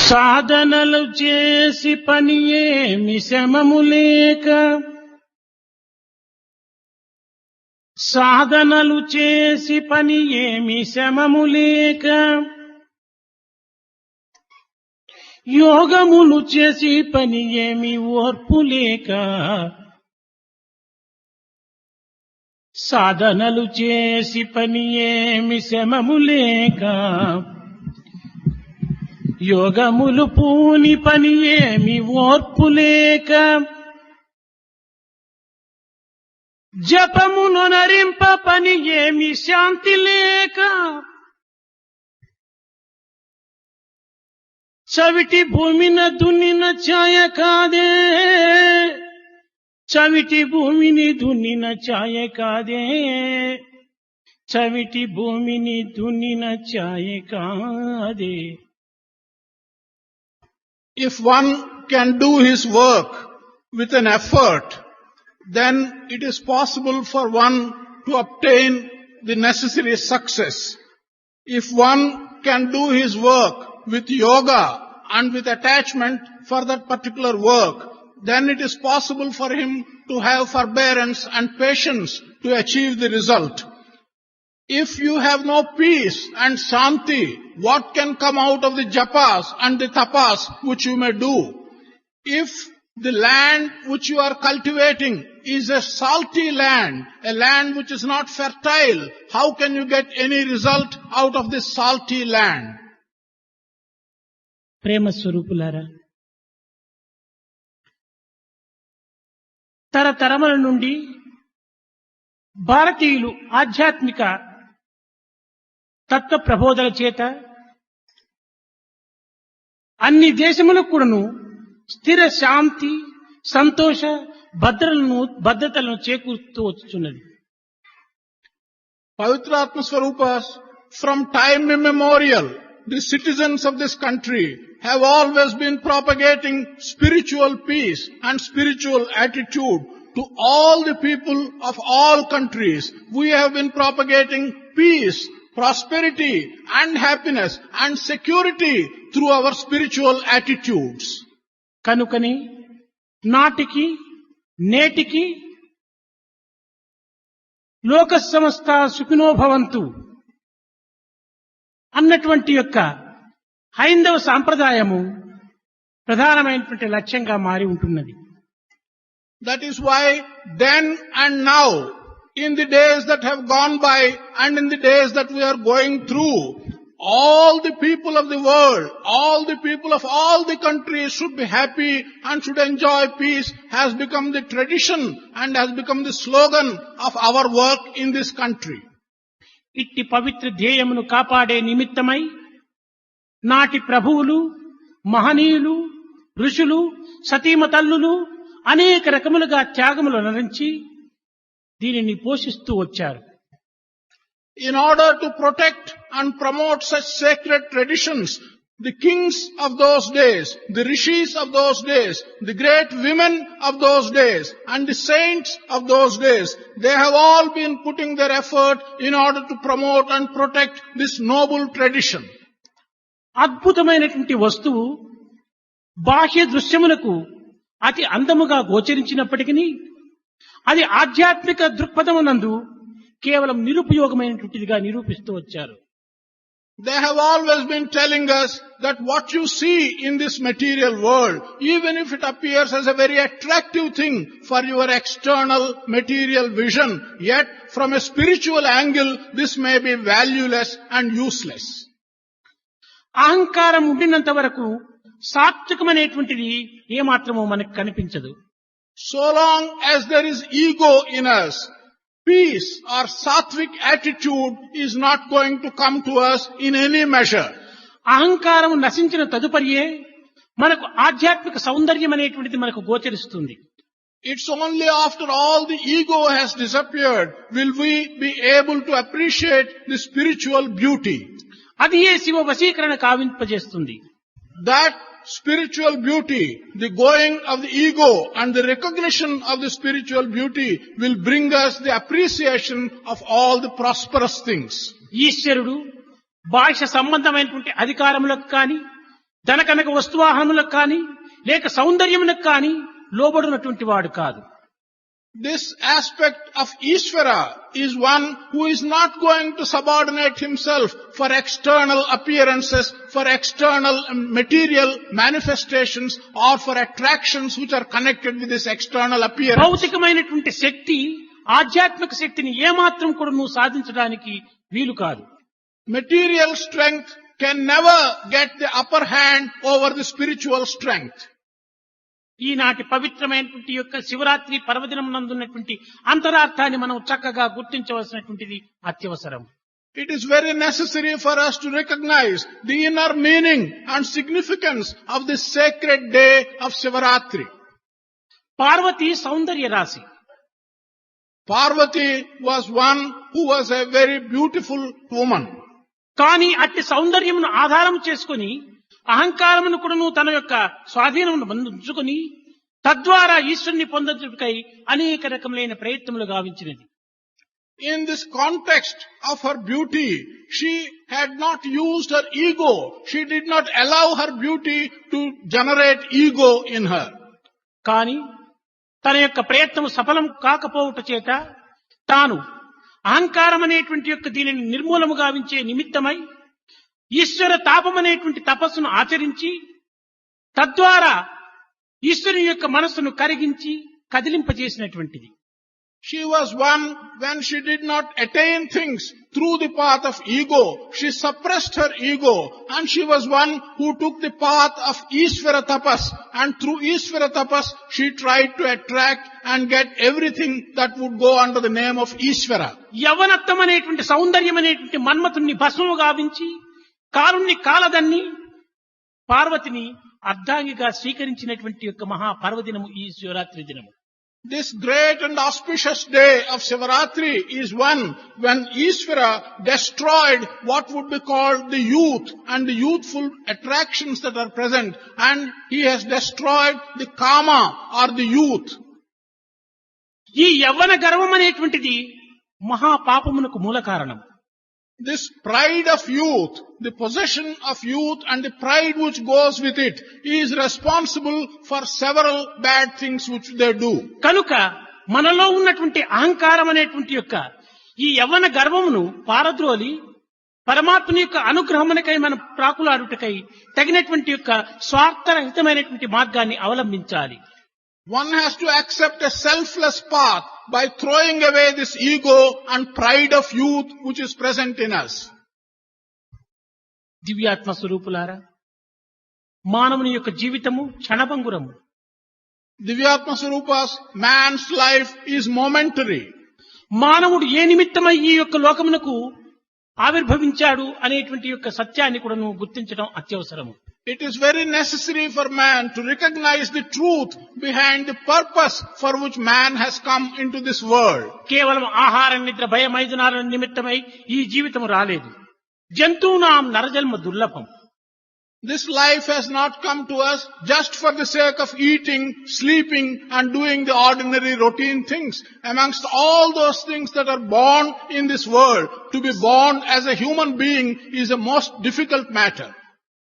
సాధనలు చేసి పని ఏమి శ్రమము లేక, సాధనలు చేసి పని ఏమి శ్రమము లేక, యోగములు చేసి పని ఏమి ఓర్పు లేక, సాధనలు చేసి పని ఏమి శ్రమము లేక, యోగములు పూని పని ఏమి ఓర్పు లేక, జపమును నరింప పని ఏమి శాంతి లేక, చవిటి భూమిన దున్నిన ఛాయ కాదే, చవిటి భూమిని దున్నిన ఛాయ కాదే, చవిటి భూమిని దున్నిన ఛాయ కాదే. If one can do his work with an effort, then it is possible for one to obtain the necessary success. If one can do his work with yoga and with attachment for that particular work, then it is possible for him to have forbearance and patience to achieve the result. If you have no peace and shanti, what can come out of the japas and the tapas which you may do? If the land which you are cultivating is a salty land, a land which is not fertile, how can you get any result out of this salty land? ప్రేమ స్వరూపులారా, తరతరముల నుండి భారతీయులు ఆధ్యాత్మిక తత్వ ప్రబోధన చేత అన్ని దేశములకు కూడాను స్థిర శాంతి, సంతోష, భద్రతలను చేకూరుతూ వచ్చుచున్నది. Pavitratma Swarupas, from time immemorial, the citizens of this country have always been propagating spiritual peace and spiritual attitude to all the people of all countries. We have been propagating peace, prosperity and happiness and security through our spiritual attitudes. కనుకని నాటికి నేటికి లోక సమస్త సుఖినో భవంతు అన్నటువంటి యొక్క హైందవ సాంప్రదాయము ప్రధానమైనటువంటి లక్ష్యంగా మారి ఉంటున్నది. That is why then and now, in the days that have gone by and in the days that we are going through, all the people of the world, all the people of all the countries should be happy and should enjoy peace has become the tradition and has become the slogan of our work in this country. ఇట్టి పవిత్ర ధ్యేయమును కాపాడే నిమిత్తమై నాటి ప్రభువులు, మహనీయులు, ఋషులు, సతీమ తల్లులు అనేక రకములుగా త్యాగములు నరించి దీనిని పోషిస్తూ వచ్చారు. In order to protect and promote such sacred traditions, the kings of those days, the rishis of those days, the great women of those days, and the saints of those days, they have all been putting their effort in order to promote and protect this noble tradition. అద్భుతమైనటువంటి వస్తువు బాహ్య దృశ్యములకు అతి అందముగా గోచరించినప్పటికీ అది ఆధ్యాత్మిక దృక్పథమునందు కేవలం నిరుపయోగమైనటువంటిదిగా నిరూపిస్తూ వచ్చారు. They have always been telling us that what you see in this material world, even if it appears as a very attractive thing for your external material vision, yet from a spiritual angle, this may be valueless and useless. అహంకారం ఉండినంత వరకు సాత్వికమైనటువంటిది ఏమాత్రమూ మనకు కనిపించదు. So long as there is ego in us, peace or sattvic attitude is not going to come to us in any measure. అహంకారం నశించిన తదుపరియే మనకు ఆధ్యాత్మిక సౌందర్యం అనేటువంటిది మనకు గోచరిస్తుంది. It's only after all the ego has disappeared will we be able to appreciate the spiritual beauty. అది ఏ శివ వశీకరణ కావింపజేస్తుంది. That spiritual beauty, the going of the ego and the recognition of the spiritual beauty will bring us the appreciation of all the prosperous things. ఈశ్వరుడు బాహ్య సంబంధమైనటువంటి అధికారములకు కానీ తనకనక వస్తువాహనములకు కానీ లేక సౌందర్యములకు కానీ లోబడినటువంటి వాడు కాదు. This aspect of Ishvara is one who is not going to subordinate himself for external appearances, for external material manifestations, or for attractions which are connected with this external appearance. భౌతికమైనటువంటి శక్తి ఆధ్యాత్మిక శక్తిని ఏమాత్రం కూడా నువ్వు సాధించడానికి వీలు కాదు. Material strength can never get the upper hand over the spiritual strength. ఈనాటి పవిత్రమైనటువంటి యొక్క శివరాత్రి పర్వదినం నందున్నటువంటి అంతరార్థాన్ని మనం చక్కగా గుర్తించవలసినటువంటిది అత్యవసరం. It is very necessary for us to recognize the inner meaning and significance of this sacred day of Shivaratri. Parvati సౌందర్య రాశి. Parvati was one who was a very beautiful woman. కానీ అట్టి సౌందర్యమును ఆధారం చేసుకుని అహంకారమును కూడాను తన యొక్క స్వాధీనమును బంధించుకుని తద్వారా ఈశ్వరుని పొందటకై అనేక రకములైన ప్రయత్నములు గావించినది. In this context of her beauty, she had not used her ego. She did not allow her beauty to generate ego in her. కానీ తన యొక్క ప్రయత్నము సఫలం కాకపోవుట చేత తాను అహంకారం అనేటువంటి యొక్క దీనిని నిర్మూలము గావించే నిమిత్తమై ఈశ్వర తాపం అనేటువంటి తపస్సును ఆచరించి తద్వారా ఈశ్వరుని యొక్క మనస్సును కరిగించి కదిలింపజేసినటువంటిది. She was one when she did not attain things through the path of ego. She suppressed her ego, and she was one who took the path of Ishvara tapas, and through Ishvara tapas she tried to attract and get everything that would go under the name of Ishvara. యవనత్వం అనేటువంటి సౌందర్యం అనేటువంటి మన్మథుణ్ణి భస్మము గావించి కారుణ్ణి కాలదన్ని పార్వతిని అర్ధాంగిగా స్వీకరించినటువంటి యొక్క మహా పర్వదినము ఈ శివరాత్రి దినము. This great and auspicious day of Shivaratri is one when Ishvara destroyed what would be called the youth and the youthful attractions that are present, and he has destroyed the kama or the youth. ఈ యవ్వన గర్వం అనేటువంటిది మహా పాపమునకు మూల కారణం. This pride of youth, the possession of youth and the pride which goes with it is responsible for several bad things which they do. కనుక మనలో ఉన్నటువంటి అహంకారం అనేటువంటి యొక్క ఈ యవ్వన గర్వమును పారద్రోలి పరమాత్మని యొక్క అనుగ్రహమునకై మనం ప్రాకులాడుటకై తగినటువంటి యొక్క స్వార్థరహితమైనటువంటి మార్గాన్ని అవలంబించాలి. One has to accept a selfless path by throwing away this ego and pride of youth which is present in us. దివ్యాత్మ స్వరూపులారా, మానవుని యొక్క జీవితము క్షణభంగురము. Divyatma Swarupas, man's life is momentary. మానవుడు ఏ నిమిత్తమై ఈ యొక్క లోకమునకు ఆవిర్భవించాడు అనేటువంటి యొక్క సత్యాన్ని కూడా గుర్తించడం అత్యవసరము. It is very necessary for man to recognize the truth behind the purpose for which man has come into this world. కేవలం ఆహార నిద్ర భయమైదునాల నిమిత్తమై ఈ జీవితం రాలేదు. జంతువునాం నరజన్మ దుర్లభం. This life has not come to us just for the sake of eating, sleeping and doing the ordinary routine things. Amongst all those things that are born in this world, to be born as a human being is a most difficult matter.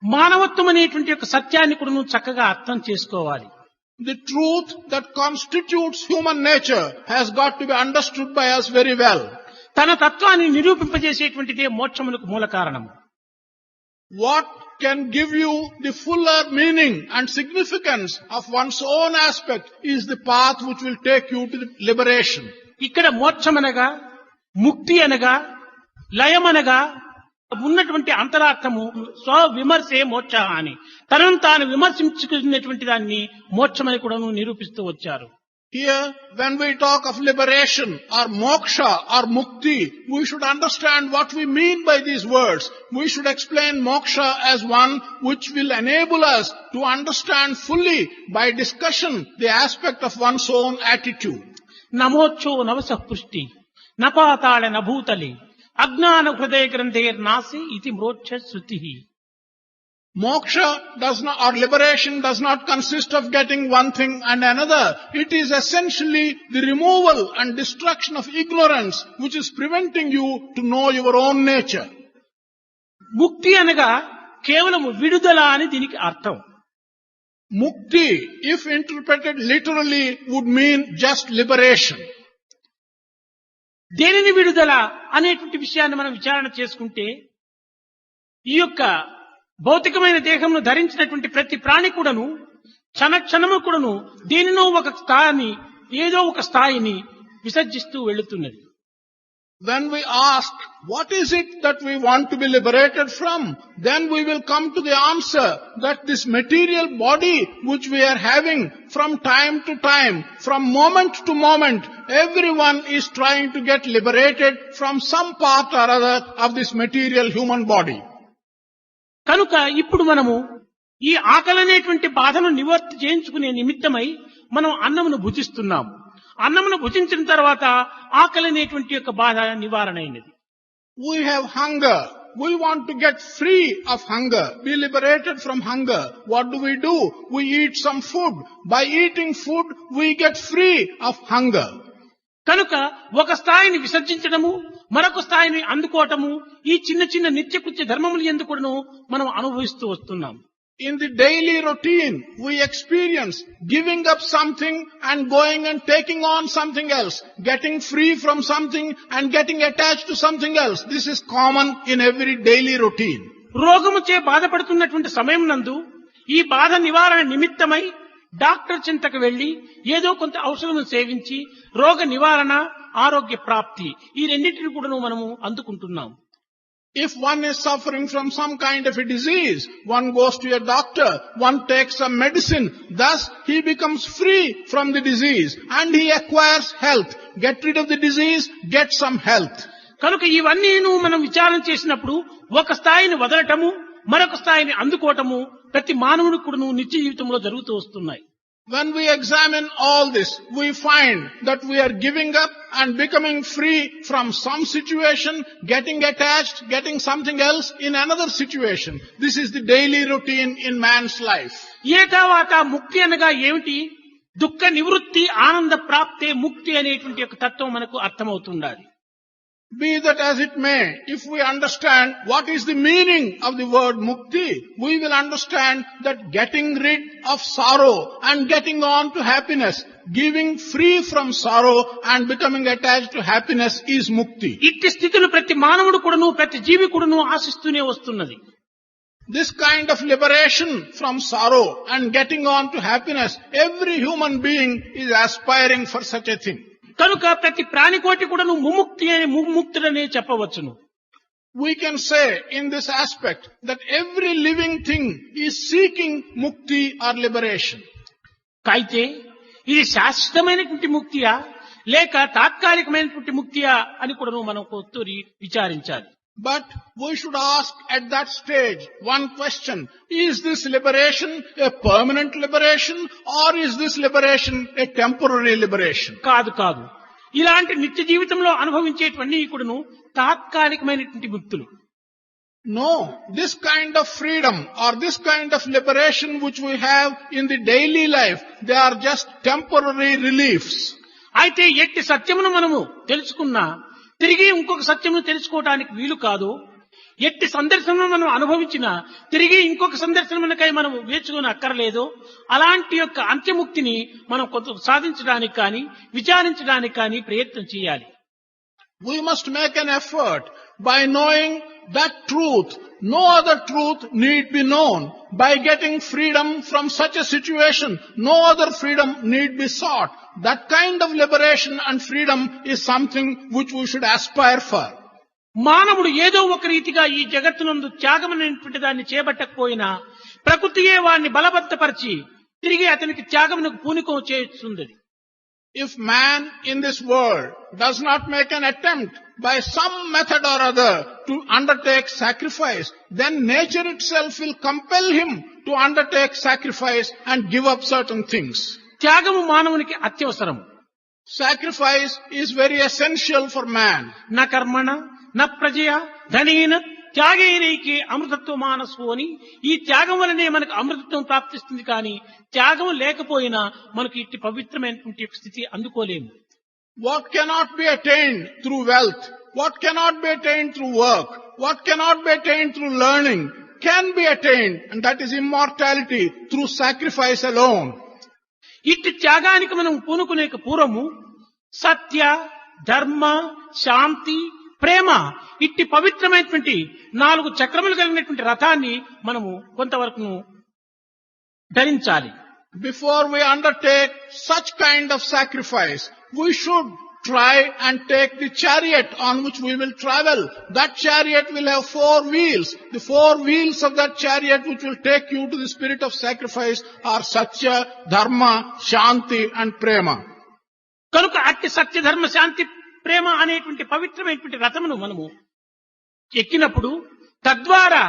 మానవత్వం అనేటువంటి యొక్క సత్యాన్ని కూడా నువ్వు చక్కగా అర్థం చేసుకోవాలి. The truth that constitutes human nature has got to be understood by us very well. తన తత్వాన్ని నిరూపింపజేసేటువంటిదే మోక్షమునకు మూల కారణం. What can give you the fuller meaning and significance of one's own aspect is the path which will take you to the liberation. ఇక్కడ మోక్షమనగా ముక్తి అనగా లయమనగా ఉన్నటువంటి అంతరార్థము స్వవిమర్శే మోక్ష అని తనను తాను విమర్శించుకున్నటువంటి దాన్ని మోక్షమని కూడా నిరూపిస్తూ వచ్చారు. Here, when we talk of liberation or moksha or mukti, we should understand what we mean by these words. We should explain moksha as one which will enable us to understand fully by discussion the aspect of one's own attitude. నమోక్షో నవసః పుష్టి నపాతాళ నభూతలి అజ్ఞాన హృదయ గ్రంథేర్ నాసి ఇతి మోక్ష శృతి. Moksha does not, or liberation does not consist of getting one thing and another. It is essentially the removal and destruction of ignorance which is preventing you to know your own nature. ముక్తి అనగా కేవలం విడుదల అని దీనికి అర్థం. Mukti, if interpreted literally, would mean just liberation. దేనిని విడుదల అనేటువంటి విషయాన్ని మనం విచారణ చేసుకుంటే, ఈ యొక్క భౌతికమైన దేహంను ధరించినటువంటి ప్రతి ప్రాణి కూడాను క్షణము కూడాను దేనినో ఒక స్థాయిని, ఏదో ఒక స్థాయిని విసర్జిస్తూ వెళుతున్నది. When we ask, what is it that we want to be liberated from? Then we will come to the answer that this material body which we are having from time to time, from moment to moment, everyone is trying to get liberated from some part or other of this material human body. కనుక ఇప్పుడు మనము ఈ ఆకలనేటువంటి బాధను నివర్తి చేయించుకునే నిమిత్తమై మనం అన్నమును భుజిస్తున్నాము. అన్నమును భుజించిన తర్వాత ఆకలి అనేటువంటి యొక్క బాధ నివారణ అయినది. We have hunger. We want to get free of hunger, be liberated from hunger. What do? We eat some food. By eating food, we get free of hunger. కనుక ఒక స్థాయిని విసర్జించడము, మరొక స్థాయిని అందుకోవటము, ఈ చిన్న చిన్న నిత్యకృత్య ధర్మములు ఎందుకును మనం అనుభవిస్తూ వస్తున్నాం. In the daily routine, we experience giving up something and going and taking on something else, getting free from something and getting attached to something else. This is common in every daily routine. రోగముచే బాధపడుతున్నటువంటి సమయం నందు ఈ బాధ నివారణ నిమిత్తమై doctor చింతకు వెళ్లి ఏదో కొంత ఔషధం సేవించి రోగ నివారణ, ఆరోగ్య ప్రాప్తి, ఈ రెండింటిని కూడా మనము అందుకుంటున్నాం. If one is suffering from some kind of a disease, one goes to a doctor, one takes some medicine, thus he becomes free from the disease and he acquires health. Get rid of the disease, get some health. కనుక ఇవన్నీ మనం విచారణ చేసినప్పుడు ఒక స్థాయిని వదలటము, మరొక స్థాయిని అందుకోవటము ప్రతి మానవునికి కూడా నిత్య జీవితంలో జరుగుతూ వస్తున్నాయి. When we examine all this, we find that we are giving up and becoming free from some situation, getting attached, getting something else in another situation. This is the daily routine in man's life. ఏతావాత ముక్తి అనగా ఏమిటి? దుఃఖ నివృత్తి, ఆనంద ప్రాప్తే ముక్తి అనేటువంటి ఒక తత్వం మనకు అర్థమవుతుండాలి. Be that as it may, if we understand what is the meaning of the word mukti, we will understand that getting rid of sorrow and getting on to happiness, giving free from sorrow and becoming attached to happiness is mukti. ఇట్టి స్థితిని ప్రతి మానవుడు కూడాను, ప్రతి జీవి కూడాను ఆశిస్తూనే వస్తున్నది. This kind of liberation from sorrow and getting on to happiness, every human being is aspiring for such a thing. కనుక ప్రతి ప్రాణికోటి కూడాను ముముక్తుడనే చెప్పవచ్చును. We can say in this aspect that every living thing is seeking mukti or liberation. అయితే ఇది శాశ్వతమైనటువంటి ముక్తియా లేక తాత్కాలికమైనటువంటి ముక్తియా అని కూడా మనం Kothuri విచారించాలి. But we should ask at that stage one question: is this liberation a permanent liberation or is this liberation a temporary liberation? కాదు. ఇలాంటి నిత్య జీవితంలో అనుభవించేటువంటి కూడాను తాత్కాలికమైనటువంటి ముక్తులు. No, this kind of freedom or this kind of liberation which we have in the daily life, they are just temporary reliefs. అయితే ఎట్టి సత్యమును మనము తెలుసుకున్నా తిరిగి ఇంకొక సత్యమును తెలుసుకోవడానికి వీలు కాదు. ఎట్టి సందర్శనను మనం అనుభవించినా తిరిగి ఇంకొక సందర్శనకై మనం వేచుకొని అక్కర్లేదు. అలాంటి యొక్క అంత్యముక్తిని మనం కొంత సాధించడానికి కానీ విచారించడానికి కానీ ప్రయత్నం చేయాలి. We must make an effort by knowing that truth. No other truth need be known. By getting freedom from such a situation, no other freedom need be sought. That kind of liberation and freedom is something which we should aspire for. మానవుడు ఏదో ఒక రీతిగా ఈ జగత్తునందు త్యాగమనేటువంటి దాన్ని చేపట్టకపోయినా ప్రకృతియే వాడిని బలబద్ధపరిచి తిరిగి అతనికి త్యాగమునకు పూనికం చేస్తుంది. If man in this world does not make an attempt by some method or other to undertake sacrifice, then nature itself will compel him to undertake sacrifice and give up certain things. త్యాగము మానవునికి అత్యవసరం. Sacrifice is very essential for man. నా కర్మణ నా ప్రజయ ధనేన త్యాగేనైకే అమృతత్వ మానసు అని, ఈ త్యాగం వలనే మనకు అమృతత్వం ప్రాప్తిస్తుంది. కానీ త్యాగం లేకపోయినా మనకు ఇట్టి పవిత్రమైనటువంటి స్థితి అందుకోలేము. What cannot be attained through wealth, what cannot be attained through work, what cannot be attained through learning, can be attained, and that is immortality through sacrifice alone. ఇట్టి త్యాగానికి మనం పూనుకునే పూర్వము సత్య ధర్మ శాంతి ప్రేమ ఇట్టి పవిత్రమైనటువంటి 4 చక్రములు కలిగినటువంటి రథాన్ని మనము కొంతవరకు ధరించాలి. Before we undertake such kind of sacrifice, we should try and take the chariot on which we will travel. That chariot will have 4 wheels. The 4 wheels of that chariot which will take you to the spirit of sacrifice are Satya, Dharma, Shanti and Prema. కనుక అట్టి సత్య ధర్మ శాంతి ప్రేమ అనేటువంటి పవిత్రమైనటువంటి రథమును మనము ఎక్కినప్పుడు తద్వారా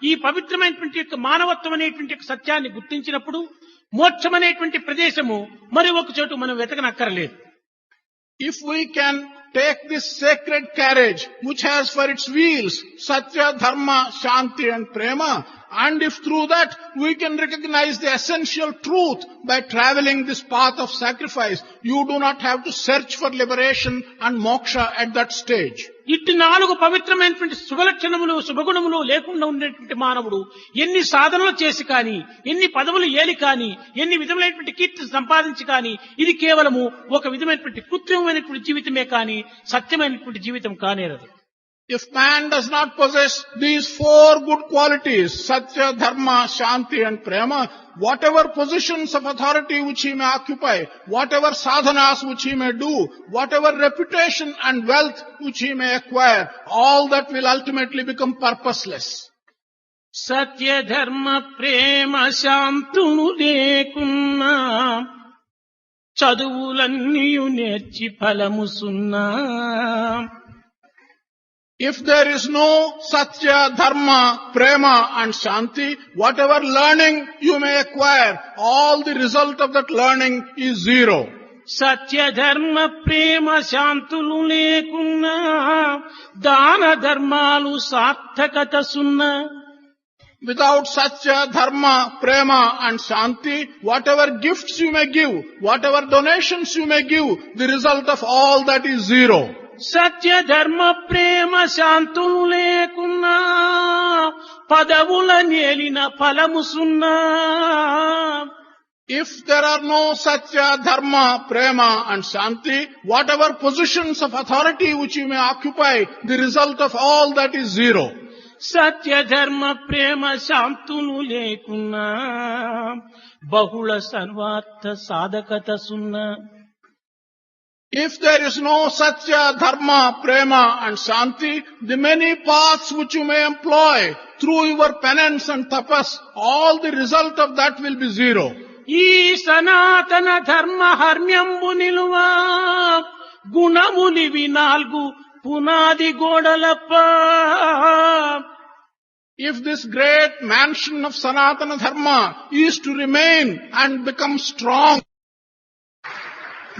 ఈ పవిత్రమైనటువంటి యొక్క మానవత్వం అనేటువంటి సత్యాన్ని గుర్తించినప్పుడు మోక్షం అనేటువంటి ప్రదేశము మరి ఒక చోటు మనం వెతకనక్కర్లేదు. If we can take this sacred carriage which has for its wheels Satya, Dharma, Shanti and Prema, and if through that we can recognize the essential truth by traveling this path of sacrifice, you do not have to search for liberation and moksha at that stage. ఇట్టి 4 పవిత్రమైనటువంటి శుభలక్షణములు శుభగుణములు లేకుండా ఉండేటువంటి మానవుడు ఎన్ని సాధనలు చేసి కానీ ఎన్ని పదవులు ఏలి కానీ ఎన్ని విధములైనటువంటి కీర్తి సంపాదించి కానీ ఇది కేవలము ఒక విధమైనటువంటి కృత్రిమమైనటువంటి జీవితమే కానీ సత్యమైనటువంటి జీవితం కానేరదు. If man does not possess these 4 good qualities, Satya, Dharma, Shanti and Prema, whatever positions of authority which he may occupy, whatever sadhanas which he may do, whatever reputation and wealth which he may acquire, all that will ultimately become purposeless. సత్య ధర్మ ప్రేమ శాంతులు లేకున్నా చదువులన్నీయు నేర్చి ఫలము సున్నా. If there is no Satya, Dharma, Prema and Shanti, whatever learning you may acquire, all the result of that learning is zero. సత్య ధర్మ ప్రేమ శాంతులు లేకున్నా దాన ధర్మాలు సార్థకత సున్నా. Without Satya, Dharma, Prema and Shanti, whatever gifts you may give, whatever donations you may give, the result of all that is zero. సత్య ధర్మ ప్రేమ శాంతులు లేకున్నా పదవుల నేలిన ఫలము సున్నా. If there are no Satya, Dharma, Prema and Shanti, whatever positions of authority which you may occupy, the result of all that is zero. సత్య ధర్మ ప్రేమ శాంతులు లేకున్నా బహుళ సర్వార్థ సాధకత సున్నా. If there is no Satya, Dharma, Prema and Shanti, the many paths which you may employ through your penance and tapas, all the result of that will be zero. ఈ సనాతన ధర్మ హర్మ్యంబు నిలువ గుణములివి 4 పునాది గోడలప్ప. If this great mansion of Sanatana Dharma is to remain and become strong,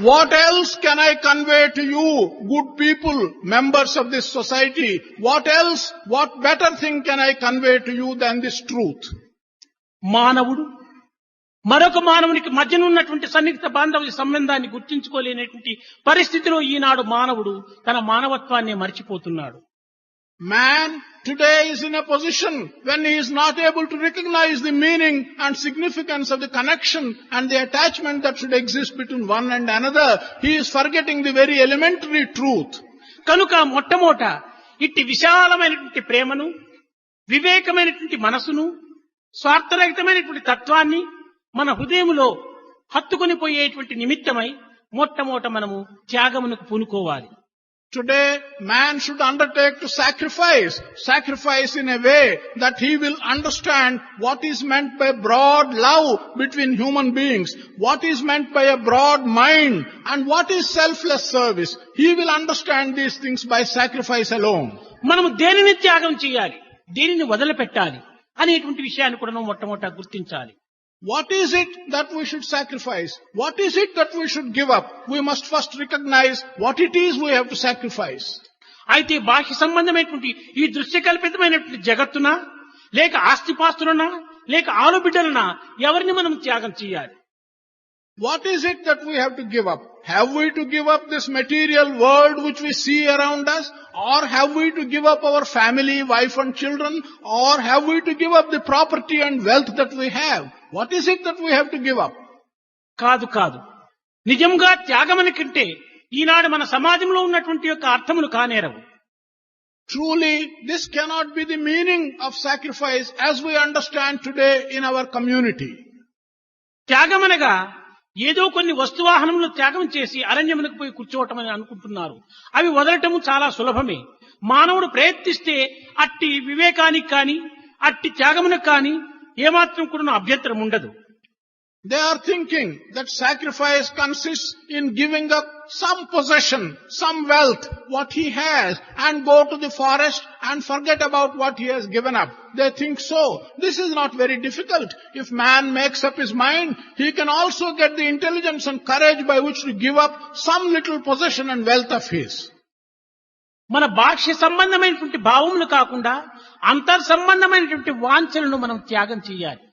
what else can I convey to you, good people, members of this society? What else, what better thing can I convey to you than this truth? మానవుడు మరొక మానవునికి మధ్యనున్నటువంటి సన్నిహిత బాంధవ్య సంబంధాన్ని గుర్తించుకోలేనటువంటి పరిస్థితిలో ఈనాడు మానవుడు తన మానవత్వాన్ని మర్చిపోతున్నాడు. Man today is in a position when he is not able to recognize the meaning and significance of the connection and the attachment that should exist between one and another. He is forgetting the very elementary truth. కనుక మొట్టమొదట ఇట్టి విశాలమైనటువంటి ప్రేమను వివేకమైనటువంటి మనసును స్వార్థరహితమైనటువంటి తత్వాన్ని మన హృదయములో హత్తుకొని పోయేటువంటి నిమిత్తమై మొట్టమొదట మనము త్యాగమునకు పూనుకోవాలి. Today, man should undertake to sacrifice in a way that he will understand what is meant by broad love between human beings, what is meant by a broad mind, and what is selfless service. He will understand these things by sacrifice alone. మనము దేనిని త్యాగం చేయాలి, దేనిని వదిలిపెట్టాలి అనేటువంటి విషయాన్ని కూడా మొట్టమొదట గుర్తించాలి. What is it that we should sacrifice? What is it that we should give up? We must first recognize what it is we have to sacrifice. అయితే బాహ్య సంబంధమైనటువంటి ఈ దృశ్యకల్పితమైనటువంటి జగత్తునా లేక ఆస్తిపాస్తులనా లేక ఆలుబిడ్డలనా ఎవరిని మనం త్యాగం చేయాలి? What is it that we have to give up? have we to give up this material world which we see around us? Or have we to give up our family, wife and children? Or have we to give up the property and wealth that we have? What is it that we have to give up? కాదు కాదు, నిజంగా త్యాగమని కంటే ఈనాడు మన సమాజంలో ఉన్నటువంటి యొక్క అర్థములు కానేరవు. Truly, this cannot be the meaning of sacrifice as we understand today in our community. త్యాగమనగా ఏదో కొన్ని వస్తువాహనములు త్యాగం చేసి అరణ్యమునకు పోయి కూర్చోవటం అని అనుకుంటున్నారు. అవి వదలటము చాలా సులభమే. మానవుడు ప్రయత్నిస్తే అట్టి వివేకానికి కానీ అట్టి త్యాగమునకు కానీ ఏమాత్రం కూడా అభ్యంతరం ఉండదు. They are thinking that sacrifice consists in giving up some possession, some wealth, what he has, and go to the forest and forget about what he has given up. They think so. This is not very difficult. If man makes up his mind, he can also get the intelligence and courage by which to give up some little possession and wealth of his. మన బాహ్య సంబంధమైనటువంటి భావములు కాకుండా అంతర్ సంబంధమైనటువంటి వాంఛలను మనం త్యాగం చేయాలి.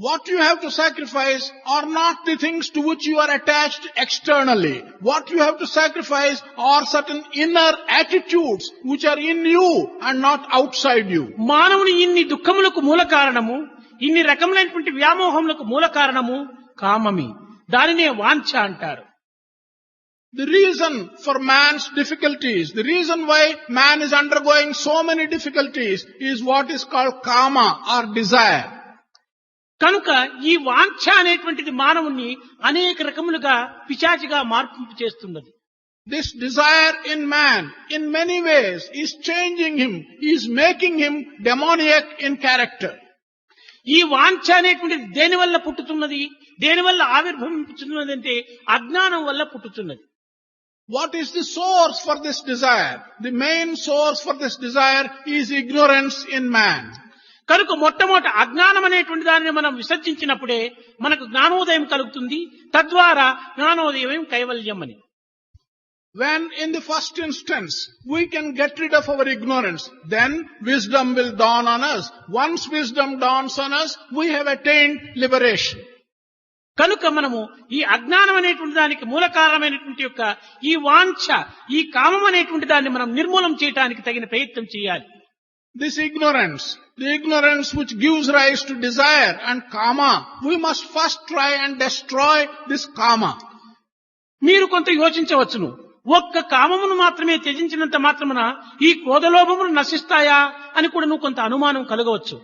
What you have to sacrifice are not the things to which you are attached externally. What you have to sacrifice are certain inner attitudes which are in you and not outside you. మానవుని ఇన్ని దుఃఖములకు మూల కారణము, ఇన్ని రకములైనటువంటి వ్యామోహములకు మూల కారణము కామమి. దానినే వాంఛ అంటారు. The reason for man's difficulties, the reason why man is undergoing so many difficulties is what is called kama or desire. కనుక ఈ వాంఛ అనేటువంటిది మానవుని అనేక రకములుగా పిశాచిగా మార్పు చేస్తున్నది. This desire in man, in many ways, is changing him, is making him demoniac in character. ఈ వాంఛ అనేటువంటిది దేని వల్ల పుట్టుతున్నది, దేని వల్ల ఆవిర్భవించుతున్నది అంటే అజ్ఞానం వల్ల పుట్టుతున్నది. What is the source for this desire? The main source for this desire is ignorance in man. కనుక మొట్టమొదటి అజ్ఞానం అనేటువంటి దానిని మనం విసర్జించినప్పుడే మనకు జ్ఞానోదయం కలుగుతుంది. తద్వారా జ్ఞానోదయం కైవల్యం అని. When in the first instance we can get rid of our ignorance, then wisdom will dawn on us. Once wisdom dawns on us, we have attained liberation. కనుక మనము ఈ అజ్ఞానం అనేటువంటి దానికి మూల కారణమైనటువంటి యొక్క ఈ వాంఛ, ఈ కామం అనేటువంటి దాన్ని మనం నిర్మూలం చేయడానికి తగిన ప్రయత్నం చేయాలి. This ignorance, the ignorance which gives rise to desire and kama, we must first try and destroy this kama. మీరు కొంత యోచించవచ్చును, ఒక్క కామమును మాత్రమే త్యజించినంత మాత్రమున ఈ క్రోధలోభములు నశిస్తాయా అని కూడా నువ్వు కొంత అనుమానం కలగవచ్చు.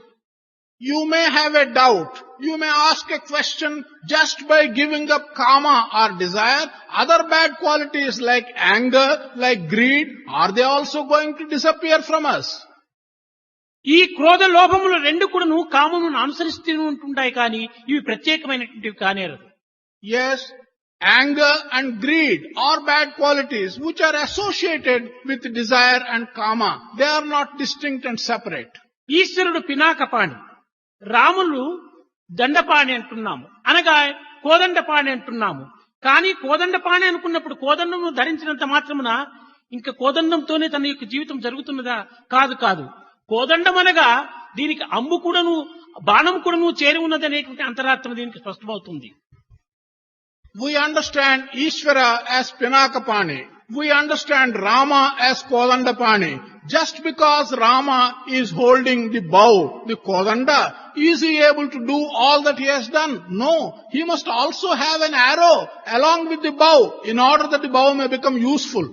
You may have a doubt. You may ask a question, just by giving up kama or desire, other bad qualities like anger, like greed, are they also going to disappear from us? ఈ క్రోధ లోభములు రెండు కూడాను కామమును అనుసరిస్తూ ఉంటుంటాయి, కానీ ఇవి ప్రత్యేకమైనటువంటివి కానేరదు. Yes, anger and greed are bad qualities which are associated with desire and kama. They are not distinct and separate. ఈశ్వరుడు పినాకపాణి, రాములు దండపాణి అంటున్నాము, అనగా కోదండపాణి అంటున్నాము. కానీ కోదండపాణి అనుకున్నప్పుడు కోదండము ధరించినంత మాత్రమున ఇంకా కోదండంతోనే తన యొక్క జీవితం జరుగుతున్నదా? కాదు కాదు. కోదండం అనగా దీనికి అంబు కూడాను బాణం కూడాను చేరి ఉన్నది అనేటువంటి అంతరార్థం దీనికి స్పష్టమవుతుంది. We understand Ishvara as Pinakapani. We understand Rama as Kodandapani. Just because Rama is holding the bow, the Kodanda, is he able to do all that he has done? No. He must also have an arrow along with the bow in order that the bow may become useful.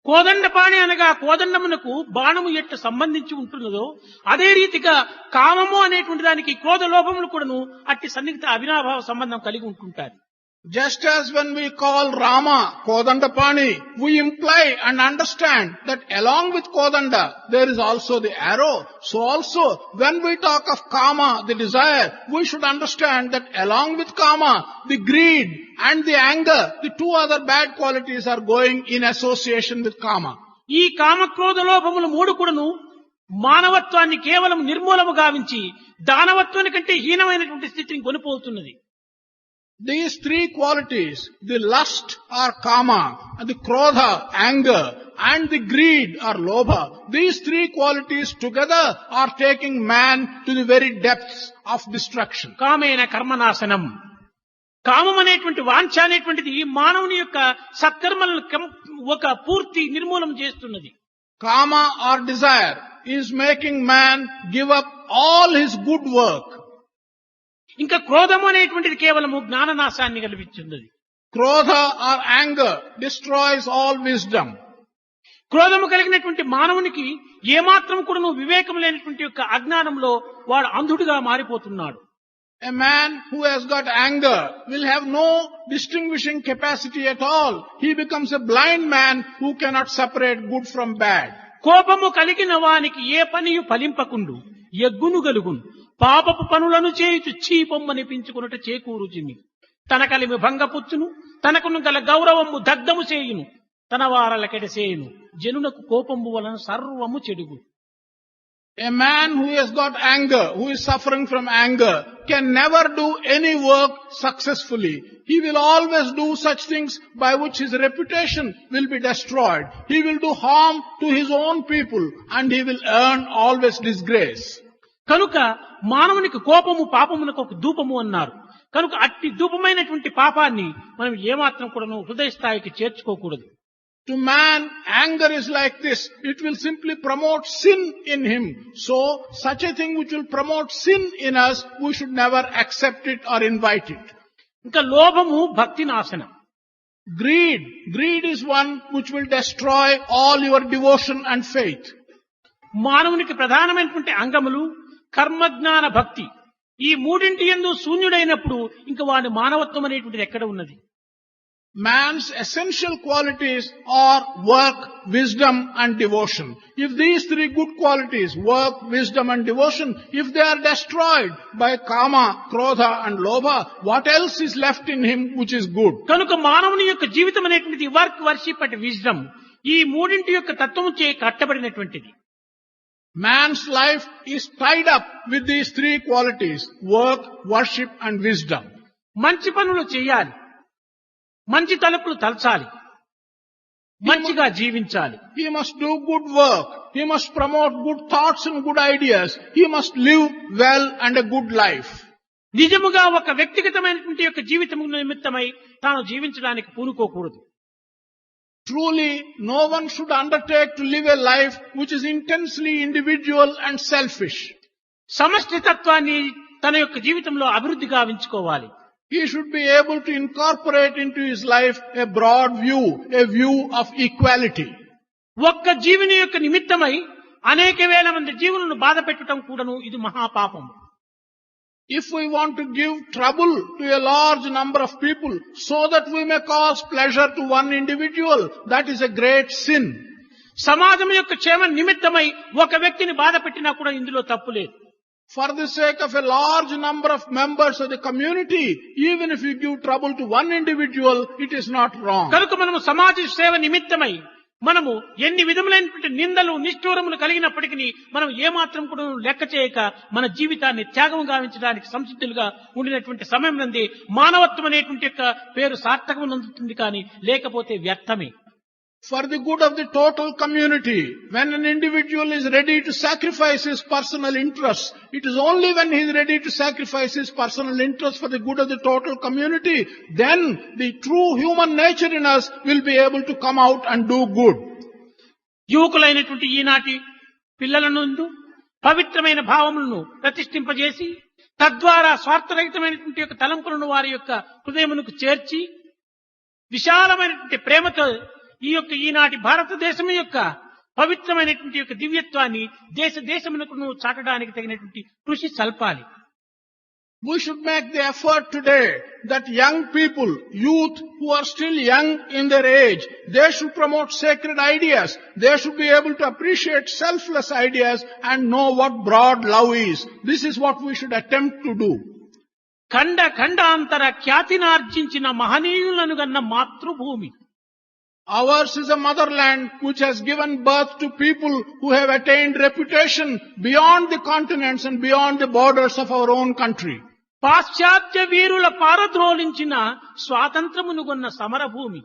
Kodandapani అనగా కోదండమునకు బాణము ఎట్ట సంబంధించి ఉంటున్నదో అదే రీతిగా కామము అనేటువంటి దానికి క్రోధ లోభములు కూడాను అట్టి సన్నిహిత అవినాభావ సంబంధం కలిగి ఉంటుంటారు. Just as when we call Rama Kodandapani, we imply and understand that along with Kodanda, there is also the arrow. So also, when we talk of Kama, the desire, we should understand that along with Kama, the greed and the anger, the two other bad qualities are going in association with Kama. ఈ కామక్రోధ లోభములు మూడు కూడాను మానవత్వాన్ని కేవలం నిర్మూలము గావించి దానవత్వాని కంటే హీనమైనటువంటి స్థితిని కొనిపోతున్నది. These three qualities, the lust or kama, the krodha, anger, and the greed or lobha, these three qualities together are taking man to the very depths of destruction. కామేన కర్మనాశనం. కామం అనేటువంటి వాంఛ అనేటువంటిది మానవుని యొక్క సత్కర్మలను ఒక పూర్తి నిర్మూలన చేస్తున్నది. Kama or desire is making man give up all his good work. ఇంకా క్రోధం అనేటువంటిది కేవలము జ్ఞాననాశాన్ని కల్పిస్తున్నది. Krodha or anger destroys all wisdom. క్రోధము కలిగినటువంటి మానవునికి ఏమాత్రం కూడా వివేకం లేనటువంటి యొక్క అజ్ఞానంలో వాడు అంధుడిగా మారిపోతున్నాడు. A man who has got anger will have no distinguishing capacity at all. He becomes a blind man who cannot separate good from bad. కోపము కలిగిన వానికి ఏ పనియు ఫలింపకుండు ఎగ్గును గలుగును పాపపు పనులను చేయుచు చీపొమ్మనిపించుకున్నట చేకూరుచిమి తన కలిమి భంగపుచ్చును తనకును గల గౌరవము దగ్ధము చేయును తన వారలకెడసేయును జనునకు కోపము వలన సర్వము చెడుగు. A man who has got anger, who is suffering from anger, can never do any work successfully. He will always do such things by which his reputation will be destroyed. He will do harm to his own people and he will earn always disgrace. కనుక మానవునికి కోపము పాపమునకు ఒక ధూపము అన్నారు. కనుక అట్టి ధూపమైనటువంటి పాపాన్ని మనం ఏమాత్రం కూడా హృదయ స్థాయికి చేర్చుకోకూడదు. To man, anger is like this. It will simply promote sin in him. So, such a thing which will promote sin in us, we should never accept it or invite it. ఇంకా లోభము భక్తి నాశనం. Greed is one which will destroy all your devotion and faith. మానవునికి ప్రధానమైనటువంటి అంగములు కర్మజ్ఞాన భక్తి. ఈ మూడింటి యందు శూన్యుడైనప్పుడు ఇంకా వాడి మానవత్వం అనేటువంటిది ఎక్కడ ఉన్నది? Man's essential qualities are work, wisdom and devotion. If these three good qualities, work, wisdom and devotion, if they are destroyed by kama, krodha and lobha, what else is left in him which is good? కనుక మానవుని యొక్క జీవితం అనేటువంటిది work, worship and wisdom ఈ మూడింటి యొక్క తత్వము చే కట్టబడినటువంటిది. Man's life is tied up with these three qualities, work, worship and wisdom. మంచి పనులు చేయాలి, మంచి తలుపులు తలచాలి, మంచిగా జీవించాలి. He must do good work. He must promote good thoughts and good ideas. He must live well and a good life. నిజముగా ఒక వ్యక్తిగతమైనటువంటి యొక్క జీవితం నిమిత్తమై తాను జీవించడానికి పూనుకోకూడదు. Truly, no one should undertake to live a life which is intensely individual and selfish. సమష్టి తత్వాన్ని తన యొక్క జీవితంలో అభివృద్ధి గావించుకోవాలి. He should be able to incorporate into his life a broad view, a view of equality. ఒక్క జీవుని యొక్క నిమిత్తమై అనేక వేల మంది జీవులను బాధ పెట్టడం కూడాను ఇది మహాపాపం. If we want to give trouble to a large number of people so that we may cause pleasure to one individual, that is a great sin. సమాజం యొక్క క్షేమ నిమిత్తమై ఒక వ్యక్తిని బాధ పెట్టినా కూడా ఇందులో తప్పు లేదు. For the sake of a large number of members of the community, even if you give trouble to one individual, it is not wrong. కనుక మనము సమాజ సేవ నిమిత్తమై మనము ఎన్ని విధములైనటువంటి నిందలు నిష్ఠూరములు కలిగినప్పటికీ మనం ఏమాత్రం కూడా లెక్క చేయక మన జీవితాన్ని త్యాగం గావించడానికి సంసిద్ధులుగా ఉండినటువంటి సమయం నందే మానవత్వం అనేటువంటి యొక్క పేరు సార్థకం నందుతుంది కానీ లేకపోతే వ్యర్థమే. For the good of the total community, when an individual is ready to sacrifice his personal interests, it is only when he is ready to sacrifice his personal interests for the good of the total community, then the true human nature in us will be able to come out and do good. యువకులైనటువంటి ఈనాటి పిల్లలను పవిత్రమైన భావములను ప్రతిష్ఠింపజేసి తద్వారా స్వార్థరహితమైనటువంటి యొక్క తలంపులను వారి యొక్క హృదయమునకు చేర్చి విశాలమైనటువంటి ప్రేమతో ఈనాటి భారతదేశం యొక్క పవిత్రమైనటువంటి యొక్క దివ్యత్వాన్ని దేశమునకు చాటడానికి తగినటువంటి కృషి సల్పాలి. We should make the effort today that young people, youth who are still young in their age, they should promote sacred ideas. They should be able to appreciate selfless ideas and know what broad love is. This is what we should attempt to do. ఖండ ఖండాంతర ఖ్యాతినార్జించిన మహనీయులను గన్న మాతృభూమి. Ours is a motherland which has given birth to people who have attained reputation beyond the continents and beyond the borders of our own country. పాశ్చాత్య వీరుల పారద్రోలించిన స్వాతంత్రమును గొన్న సమరభూమి.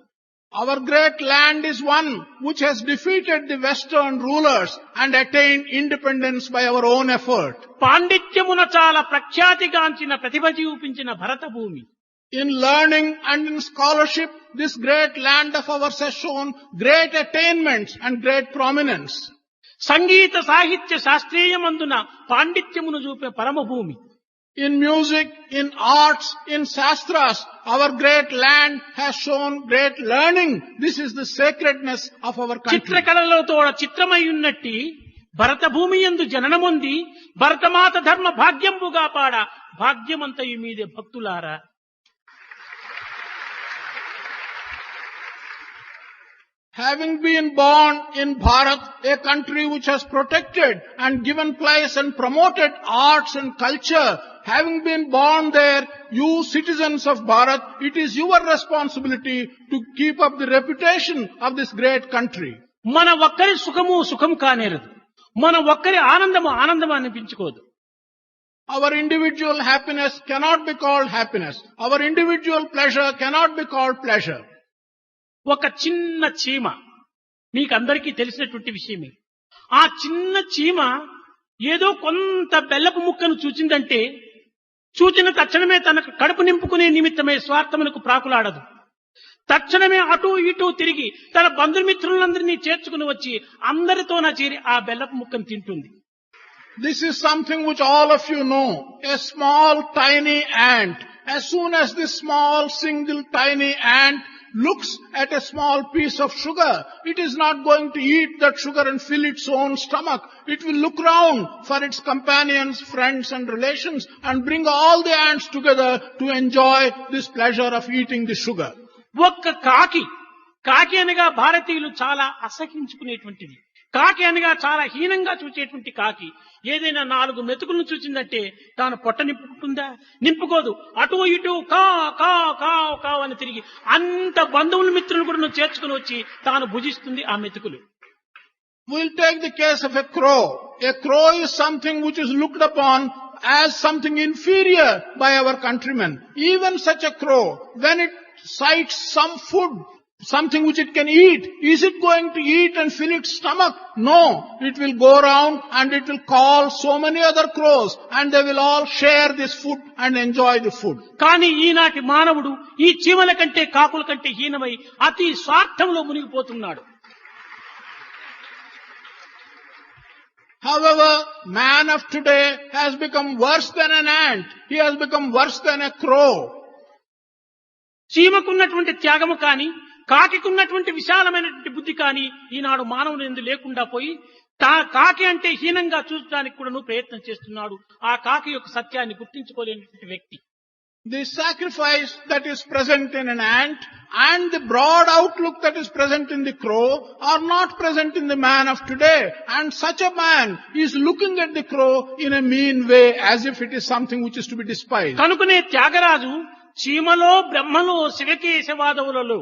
Our great land is one which has defeated the Western rulers and attained independence by our own effort. పాండిత్యమున చాలా ప్రఖ్యాతిగాంచిన ప్రతిభ చూపించిన భరత భూమి. In learning and in scholarship, this great land of ours has shown great attainments and great prominence. సంగీత సాహిత్య శాస్త్రీయమందున పాండిత్యమును చూపే పరమభూమి. In music, in arts, in shastras, our great land has shown great learning. This is the sacredness of our country. చిత్రకళలో తోడ చిత్రమై ఉన్నట్టి భరత భూమి యందు జననముంది భరతమాత ధర్మ భాగ్యంబుగా పాడ భాగ్యమంతయు మీదే భక్తులారా. Having been born in Bharat, a country which has protected and given place and promoted arts and culture, having been born there, you citizens of Bharat, it is your responsibility to keep up the reputation of this great country. మన ఒక్కరి సుఖము సుఖం కానేరదు, మన ఒక్కరి ఆనందము ఆనందం అనిపించుకోదు. Our individual happiness cannot be called happiness. Our individual pleasure cannot be called pleasure. ఒక చిన్న చీమ మీకందరికీ తెలిసినటువంటి విషయమే. ఆ చిన్న చీమ ఏదో కొంత బెల్లపు ముక్కను చూచిందంటే చూచిన తక్షణమే తన కడుపు నింపుకునే నిమిత్తమే స్వార్థమునకు ప్రాకులాడదు. తక్షణమే అటు ఇటు తిరిగి తన బంధుమిత్రులందరినీ చేర్చుకుని వచ్చి అందరితోన చేరి ఆ బెల్లపు ముక్కను తింటుంది. This is something which all of you know. A small tiny ant. As soon as this small single tiny ant looks at a small piece of sugar, it is not going to eat that sugar and fill its own stomach. It will look round for its companions, friends and relations and bring all the ants together to enjoy this pleasure of eating the sugar. ఒక్క కాకి అనగా భారతీయులు చాలా అసహించుకునేటువంటిది. కాకి అనగా చాలా హీనంగా చూచేటువంటి కాకి ఏదైనా 4 మెతుకులను చూసిందంటే తాను పొట్ట నింపుకుంటుందా? నింపుకోదు. అటు ఇటు కా కా కా కా అని తిరిగి అంత బంధువుల మిత్రులు కూడా చేర్చుకుని వచ్చి తాను భుజిస్తుంది ఆ మెతుకులు. We'll take the case of a crow. A crow is something which is looked upon as something inferior by our countrymen. Even such a crow, when it sights some food, something which it can eat, is it going to eat and fill its stomach? No. It will go around and it will call so many other crows and they will all share this food and enjoy the food. కానీ ఈనాటి మానవుడు ఈ చీమల కంటే కాకుల కంటే హీనమై అతి స్వార్థంలో మునిగిపోతున్నాడు. However, man of today has become worse than an ant. He has become worse than a crow. చీమకున్నటువంటి త్యాగము కానీ కాకికున్నటువంటి విశాలమైనటువంటి బుద్ధి కానీ ఈనాడు మానవుని యందు లేకుండా పోయి కాకి అంటే హీనంగా చూడడానికి కూడా ప్రయత్నం చేస్తున్నాడు. ఆ కాకి యొక్క సత్యాన్ని గుర్తించుకోలేనటువంటి వ్యక్తి. The sacrifice that is present in an ant and the broad outlook that is present in the crow are not present in the man of today. And such a man is looking at the crow in a mean way as if it is something which is to be despised. కనుకనే త్యాగరాజు చీమలో బ్రహ్మలో శివకేశవాదవులలో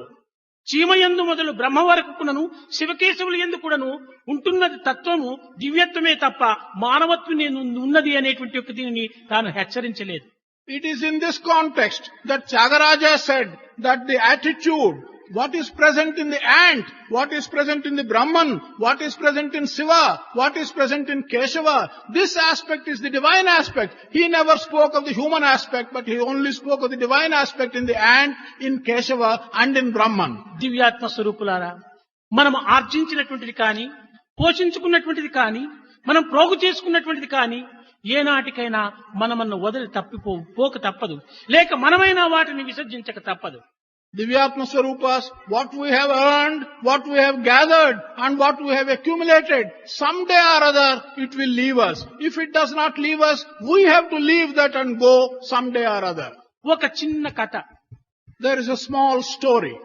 చీమయందు మొదలు బ్రహ్మ వరకు కూడాను శివకేశవుల యందు కూడాను ఉంటున్నది తత్వము దివ్యత్వమే తప్ప మానవత్వం ఉన్నది అనేటువంటి ఒక దీనిని తాను హెచ్చరించలేదు. It is in this context that Tyagaraja said that the attitude, what is present in the ant, what is present in the Brahman, what is present in Shiva, what is present in Keshava, this aspect is the divine aspect. He never spoke of the human aspect, but he only spoke of the divine aspect in the ant, in Keshava and in Brahman. దివ్యాత్మ స్వరూపులారా, మనం ఆర్జించినటువంటిది కానీ పోషించుకున్నటువంటిది కానీ మనం ప్రోగు చేసుకున్నటువంటిది కానీ ఏనాటికైనా మనమನ್ನು వదిలి పోక తప్పదు, లేక మనమైనా వాటిని విసర్జించక తప్పదు. Divyatma Swarupas, what we have earned, what we have gathered and what we have accumulated, someday or other it will leave us. If it does not leave us, we have to leave that and go someday or other. ఒక చిన్న కథ. There is a small story.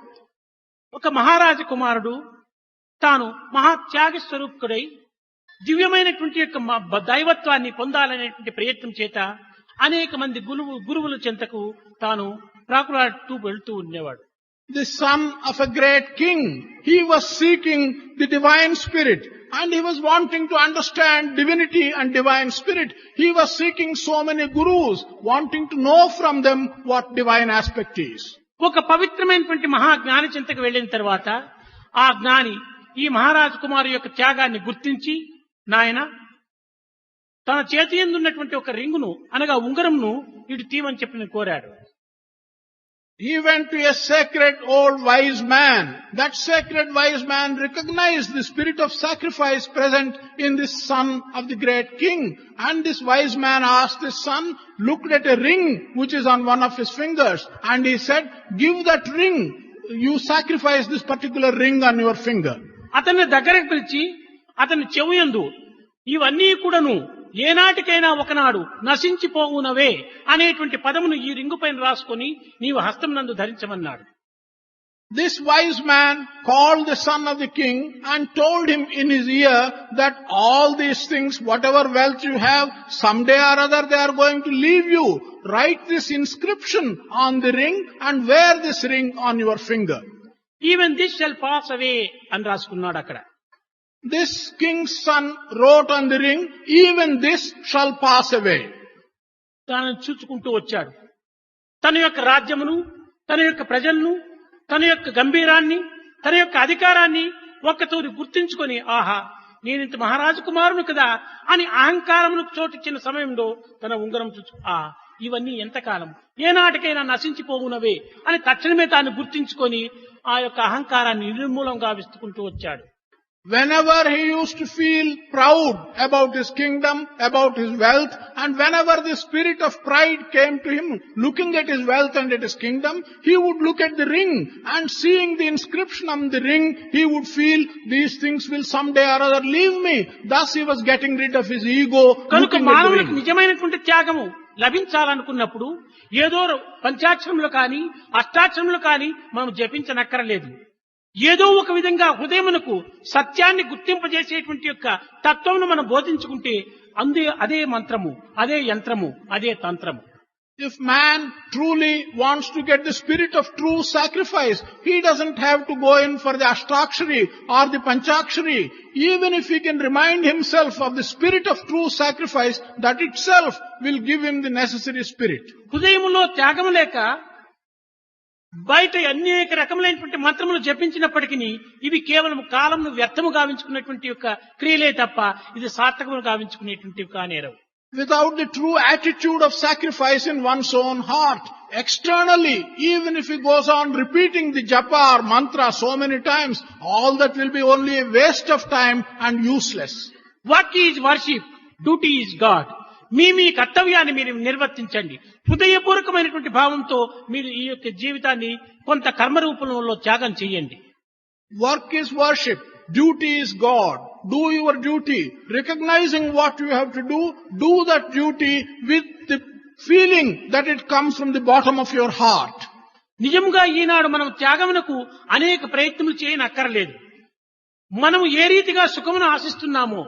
ఒక మహారాజ కుమారుడు తాను మహాత్యాగ స్వరూపుడై దివ్యమైనటువంటి యొక్క దైవత్వాన్ని పొందాలనేటువంటి ప్రయత్నం చేత అనేక మంది గురువుల చెంతకు తాను ప్రాకులాడుతూ వెళ్తూ ఉండేవాడు. The son of a great king, he was seeking the divine spirit and he was wanting to understand divinity and divine spirit. He was seeking so many gurus, wanting to know from them what divine aspect is. ఒక పవిత్రమైనటువంటి మహాజ్ఞాని చెంతకు వెళ్ళిన తర్వాత ఆ జ్ఞాని ఈ మహారాజు కుమారు యొక్క త్యాగాన్ని గుర్తించి, నాయన తన చేతి యందు ఉన్నటువంటి ఒక రింగును అనగా ఉంగరంను ఇటు తీయమని చెప్పి కోరాడు. He went to a sacred old wise man. That sacred wise man recognized the spirit of sacrifice present in this son of the great king. And this wise man asked his son, looked at a ring which is on one of his fingers, and he said, give that ring. You sacrifice this particular ring on your finger. అతన్ని దగ్గరకు పిలిచి అతని చెవుయందు ఇవన్నీ కూడాను ఏనాటికైనా ఒకనాడు నశించిపోవునవే అనేటువంటి పదమును ఈ రింగు పైన రాసుకొని నీవు హస్తం నందు ధరించమన్నాడు. This wise man called the son of the king and told him in his ear that all these things, whatever wealth you have, someday or other they are going to leave you. Write this inscription on the ring and wear this ring on your finger. Even this shall pass away అని రాసుకున్నాడు అక్కడ. This king's son wrote on the ring, even this shall pass away. దానిని చూచుకుంటూ వచ్చాడు. తన యొక్క రాజ్యమును, తన యొక్క ప్రజలను, తన యొక్క గంభీరాన్ని, తన యొక్క అధికారాన్ని ఒక్కతూరి గుర్తించుకొని, ఆహా నేనింత మహారాజు కుమారును కదా అని అహంకారమునకు చోటిచ్చిన సమయంలో తన ఉంగరం చూచు, ఇవన్నీ ఎంతకాలం, ఏనాటికైనా నశించిపోవునవే అని తక్షణమే తాను గుర్తించుకొని ఆ యొక్క అహంకారాన్ని నిర్మూలంగా విస్తుకుంటూ వచ్చాడు. Whenever he used to feel proud about his kingdom, about his wealth, and whenever the spirit of pride came to him, looking at his wealth and at his kingdom, he would look at the ring, and seeing the inscription on the ring, he would feel, these things will someday or other leave me. Thus he was getting rid of his ego. కనుక మానవునికి నిజమైనటువంటి త్యాగము లభించాలనుకున్నప్పుడు ఏదో పంచాక్షరములు కానీ అష్టాక్షరములు కానీ మనం జపించనక్కరలేదు. ఏదో ఒక విధంగా హృదయమునకు సత్యాన్ని గుర్తింపజేసేటువంటి యొక్క తత్వమును మనం బోధించుకుంటే అదే మంత్రము, అదే యంత్రము, అదే తంత్రము. If man truly wants to get the spirit of true sacrifice, he doesn't have to go in for the Ashtakshari or the Panchakshari. Even if he can remind himself of the spirit of true sacrifice, that itself will give him the necessary spirit. హృదయములో త్యాగము లేక బయట అనేక రకములైనటువంటి మంత్రములు జపించినప్పటికీ ఇవి కేవలం కాలంను వ్యర్థము గావించుకున్నటువంటి యొక్క క్రియలే తప్ప ఇది సార్థకములు గావించుకునేటువంటివి కానేరవు. Without the true attitude of sacrifice in one's own heart, externally, even if he goes on repeating the japa or mantra so many times, all that will be only a waste of time and useless. What is worship? Duty is God. మీ కర్తవ్యాన్ని మీరు నిర్వర్తించండి. హృదయపూర్వకమైనటువంటి భావంతో మీరు ఈ యొక్క జీవితాన్ని కొంత కర్మ రూపంలో త్యాగం చేయండి. Work is worship. Duty is God. Do your duty. Recognizing what you have to do that duty with the feeling that it comes from the bottom of your heart. నిజంగా ఈనాడు మనం త్యాగమునకు అనేక ప్రయత్నములు చేయనక్కర్లేదు. మనం ఏ రీతిగా సుఖమును ఆశిస్తున్నామో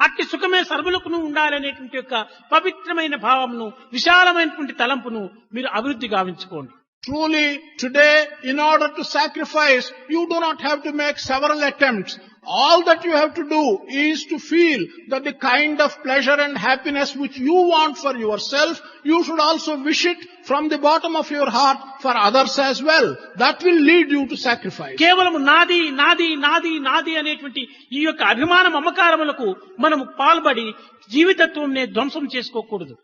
అట్టి సుఖమే సర్వులకు ఉండాలనేటువంటి యొక్క పవిత్రమైన భావమును, విశాలమైనటువంటి తలంపును మీరు అభివృద్ధి గావించుకోండి. Truly, today, in order to sacrifice, you do not have to make several attempts. All that you have to do is to feel that the kind of pleasure and happiness which you want for yourself, you should also wish it from the bottom of your heart for others as well. That will lead you to sacrifice. కేవలం నాది నాది నాది నాది అనేటువంటి ఈ యొక్క అభిమాన మమకారములకు మనము పాల్పడి జీవితత్వంనే ధ్వంసం చేసుకోకూడదు.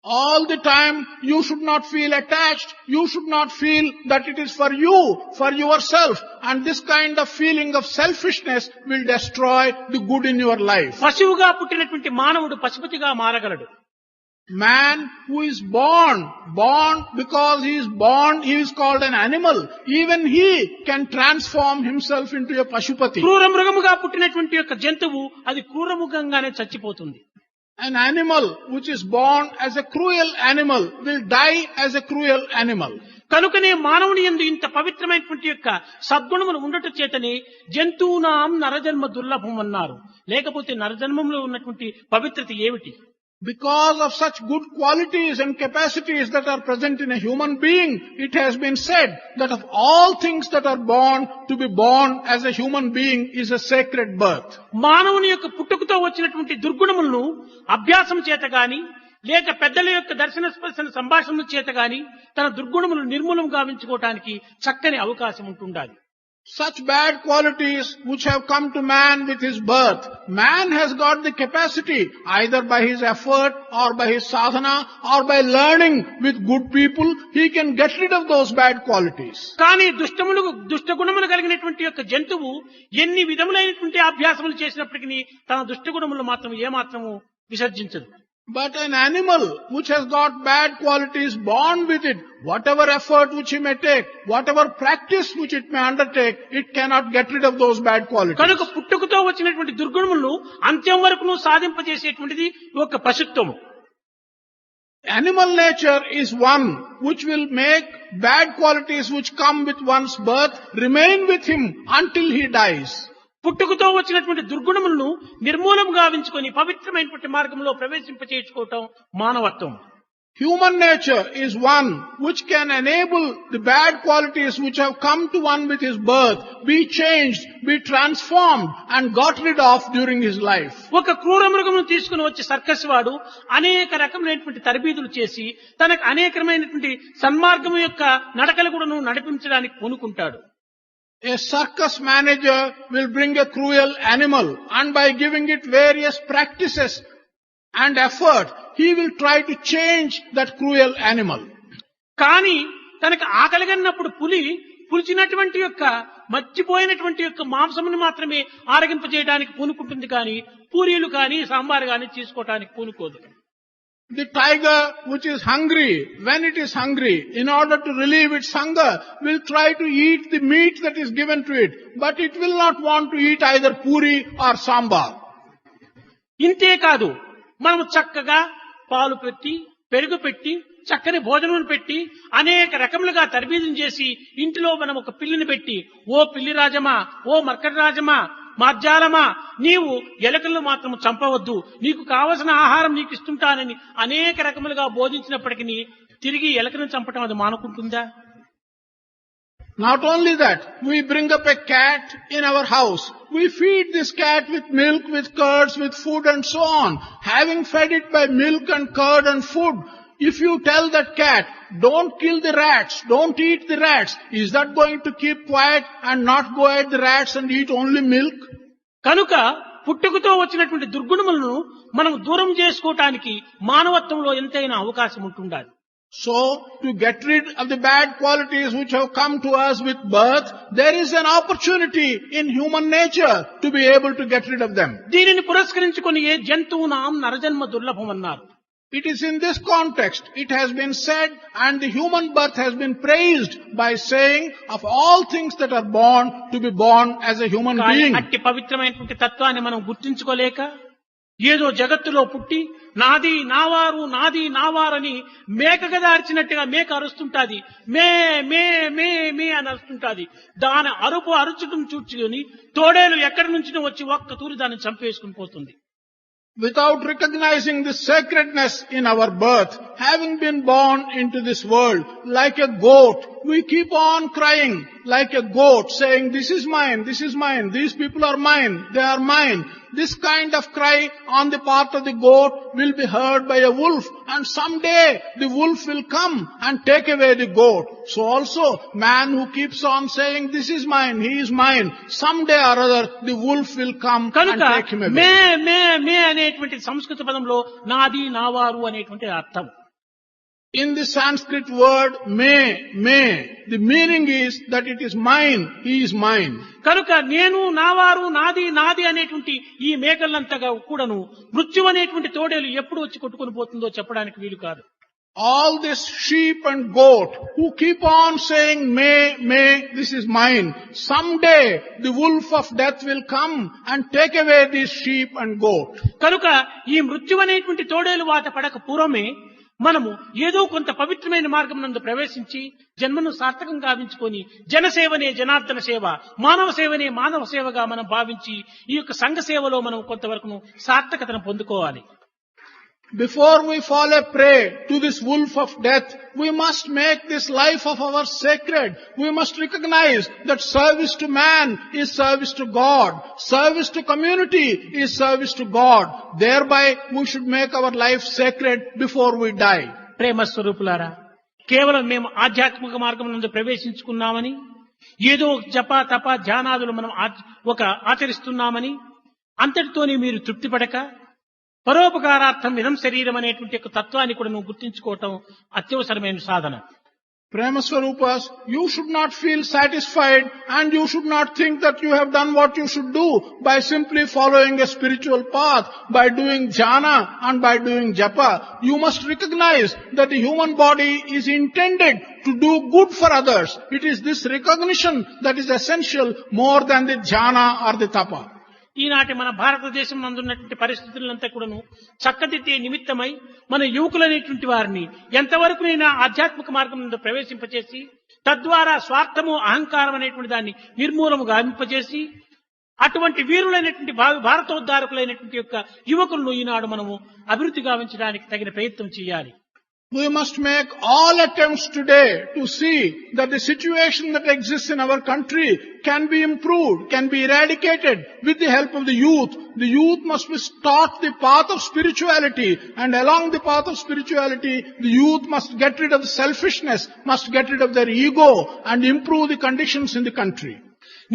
All the time you should not feel attached, you should not feel that it is for you, for yourself, and this kind of feeling of selfishness will destroy the good in your life. పశువుగా పుట్టినటువంటి మానవుడు పశుపతిగా మారగలడు. Man who is born because he is called an animal. Even he can transform himself into a pashupati. క్రూర మృగముగా పుట్టినటువంటి యొక్క జంతువు అది క్రూరముఖంగానే చచ్చిపోతుంది. An animal which is born as a cruel animal will die as a cruel animal. కనుకనే మానవుని యందు ఇంత పవిత్రమైనటువంటి యొక్క సద్గుణములు ఉండటం చేతనే జంతువునాం నరజన్మ దుర్లభం అన్నారు. లేకపోతే నరజన్మంలో ఉన్నటువంటి పవిత్రత ఏమిటి? Because of such good qualities and capacities that are present in a human being, it has been said that of all things that are born, to be born as a human being is a sacred birth. మానవుని యొక్క పుట్టుకతో వచ్చినటువంటి దుర్గుణములను అభ్యాసం చేత గాని లేక పెద్దల యొక్క దర్శన స్పర్శన సంభాషణ చేత గాని తన దుర్గుణములను నిర్మూలం గావించుకోవటానికి చక్కని అవకాశం ఉంటుండాలి. such bad qualities which have come to man with his birth. Man has got the capacity, either by his effort or by his sadhana or by learning with good people, he can get rid of those bad qualities. కానీ దుష్టగుణములు కలిగినటువంటి యొక్క జంతువు ఎన్ని విధములైనటువంటి అభ్యాసములు చేసినప్పటికీ తన దుష్టగుణములు మాత్రం ఏమాత్రము విసర్జించదు. But an animal which has got bad qualities born with it, whatever effort which he may take, whatever practice which it may undertake, it cannot get rid of those bad qualities. కనుక పుట్టుకతో వచ్చినటువంటి దుర్గుణములను అంత్యం వరకును సాధింపజేసేటువంటిది ఒక పశుత్వము. Animal nature is one which will make bad qualities which come with one's birth remain with him until he dies. పుట్టుకతో వచ్చినటువంటి దుర్గుణములను నిర్మూలము గావించుకొని పవిత్రమైనటువంటి మార్గంలో ప్రవేశింపచేసుకోవటం మానవత్వం. Human nature is one which can enable the bad qualities which have come to one with his birth be changed, be transformed and got rid of during his life. ఒక క్రూర మృగమును తీసుకుని వచ్చి సర్కస్ వాడు అనేక రకమైనటువంటి తరబీదులు చేసి తనకు అనేకమైనటువంటి సన్మార్గము యొక్క నడకలు కూడాను నడిపించడానికి పూనుకుంటాడు. A circus manager will bring a cruel animal, and by giving it various practices and effort, he will try to change that cruel animal. కానీ తనకు ఆకలిగన్నప్పుడు పులిచినటువంటి యొక్క మర్చిపోయినటువంటి యొక్క మాంసమును మాత్రమే ఆరగింపజేయడానికి పూనుకుంటుంది, కానీ పూరీలు కానీ సాంబార్ కానీ తీసుకోవడానికి పూనుకోదు. The tiger which is hungry, when it is hungry, in order to relieve its hunger, will try to eat the meat that is given to it, but it will not want to eat either puri or sambar. ఇంతే కాదు, మనము చక్కగా పాలు పెట్టి పెరుగు పెట్టి చక్కని భోజనం పెట్టి అనేక రకములుగా తర్బీదులు చేసి ఇంటిలో మనం ఒక పిల్లిని పెట్టి, ఓ పిల్లి రాజమా, ఓ మర్కట రాజమా, మార్జాలమా, నీవు ఎలుకలను మాత్రం చంపవద్దు, నీకు కావలసిన ఆహారం నీకు ఇస్తుంటానని అనేక రకములుగా బోధించినప్పటికీ తిరిగి ఎలుకను చంపటం అది మానుకుంటుందా? Not only that, we bring up a cat in our house. We feed this cat with milk, with curds, with food and so on. Having fed it by milk and curd and food, if you tell that cat, don't kill the rats, don't eat the rats, is that going to keep quiet and not go at the rats and eat only milk? కనుక పుట్టుకతో వచ్చినటువంటి దుర్గుణములను మనం దూరం చేసుకోవటానికి మానవత్వంలో ఎంతైనా అవకాశం ఉంటుండాలి. So, to get rid of the bad qualities which have come to us with birth, there is an opportunity in human nature to be able to get rid of them. దీనిని పురస్కరించుకొని ఏ జంతువునాం నరజన్మ దుర్లభం అన్నారు. It is in this context, it has been said, and the human birth has been praised by saying, of all things that are born, to be born as a human being. అట్టి పవిత్రమైనటువంటి తత్వాన్ని మనం గుర్తించుకోలేక ఏదో జగత్తులో పుట్టి నాది నావారు నాది నావారని మేక గదా అరిచినట్టుగా మేక అరుస్తుంటాది, మే మే మే మే అని అరుస్తుంటాది. దాని అరుచుటం చూచుకొని తోడేలు ఎక్కడి నుంచి వచ్చి ఒక్క తూరి దాన్ని చంపేసుకుని పోతుంది. Without recognizing the sacredness in our birth, having been born into this world, like a goat, we keep on crying like a goat, saying, this is mine, these people are mine, they are mine. This kind of cry on the part of the goat will be heard by a wolf, and someday the wolf will come and take away the goat. So also, man who keeps on saying, this is mine, he is mine, someday or other the wolf will come and take him away. మే మే మే అనేటువంటి సంస్కృత పదంలో నాది నావారు అనేటువంటి అర్థం. In the Sanskrit word me, the meaning is that it is mine, he is mine. కనుక నేను నావారు నాది నాది అనేటువంటి ఈ మేకలంతగా కూడాను మృత్యు అనేటువంటి తోడేలు ఎప్పుడు వచ్చి కొట్టుకొని పోతుందో చెప్పడానికి వీలు కాదు. All this sheep and goat who keep on saying me, this is mine, someday the wolf of death will come and take away these sheep and goat. కనుక ఈ మృత్యు అనేటువంటి తోడేలు వాత పడక పూర్వమే మనము ఏదో కొంత పవిత్రమైన మార్గం నందు ప్రవేశించి జన్మను సార్థకం గావించుకొని జనసేవనే జనార్దన సేవ, మానవ సేవనే మానవ సేవగా మనం భావించి ఈ యొక్క సంఘ సేవలో మనం కొంతవరకు సార్థకతను పొందుకోవాలి. Before we fall a prey to this wolf of death, we must make this life of ours sacred. We must recognize that service to man is service to God. Service to community is service to God. Thereby, we should make our life sacred before we die. ప్రేమ స్వరూపులారా, కేవలం మేము ఆధ్యాత్మిక మార్గం నందు ప్రవేశించుకున్నామని ఏదో జప తప ధ్యానాదులు మనం ఆచరిస్తున్నామని అంతటితోనే మీరు తృప్తిపడక పరోపకారార్థం ఇదం శరీరం అనేటువంటి యొక్క తత్వాన్ని కూడా నువ్వు గుర్తించుకోవటం అత్యవసరమైన సాధన. Prema Swarupas, you should not feel satisfied and you should not think that you have done what you should do by simply following a spiritual path, by doing jhana and by doing japa. You must recognize that the human body is intended to do good for others. It is this recognition that is essential more than the jhana or the tapa. ఈనాటి మన భారతదేశం నందున్నటువంటి పరిస్థితులంతా కూడాను చక్కదిద్దే నిమిత్తమై మన యువకులనేటువంటి వారిని ఎంతవరకునైనా ఆధ్యాత్మిక మార్గం నుండి ప్రవేశింపచేసి తద్వారా స్వార్థము అహంకారం అనేటువంటి దాన్ని నిర్మూలము గావింపజేసి అటువంటి వీరులైనటువంటి భారతోద్ధారకులైనటువంటి యొక్క యువకులను ఈనాడు మనము అభివృద్ధి గావించడానికి తగిన ప్రయత్నం చేయాలి. We must make all attempts today to see that the situation that exists in our country can be improved, can be eradicated with the help of the youth. The youth must be taught the path of spirituality, and along the path of spirituality, the youth must get rid of selfishness, must get rid of their ego and improve the conditions in the country.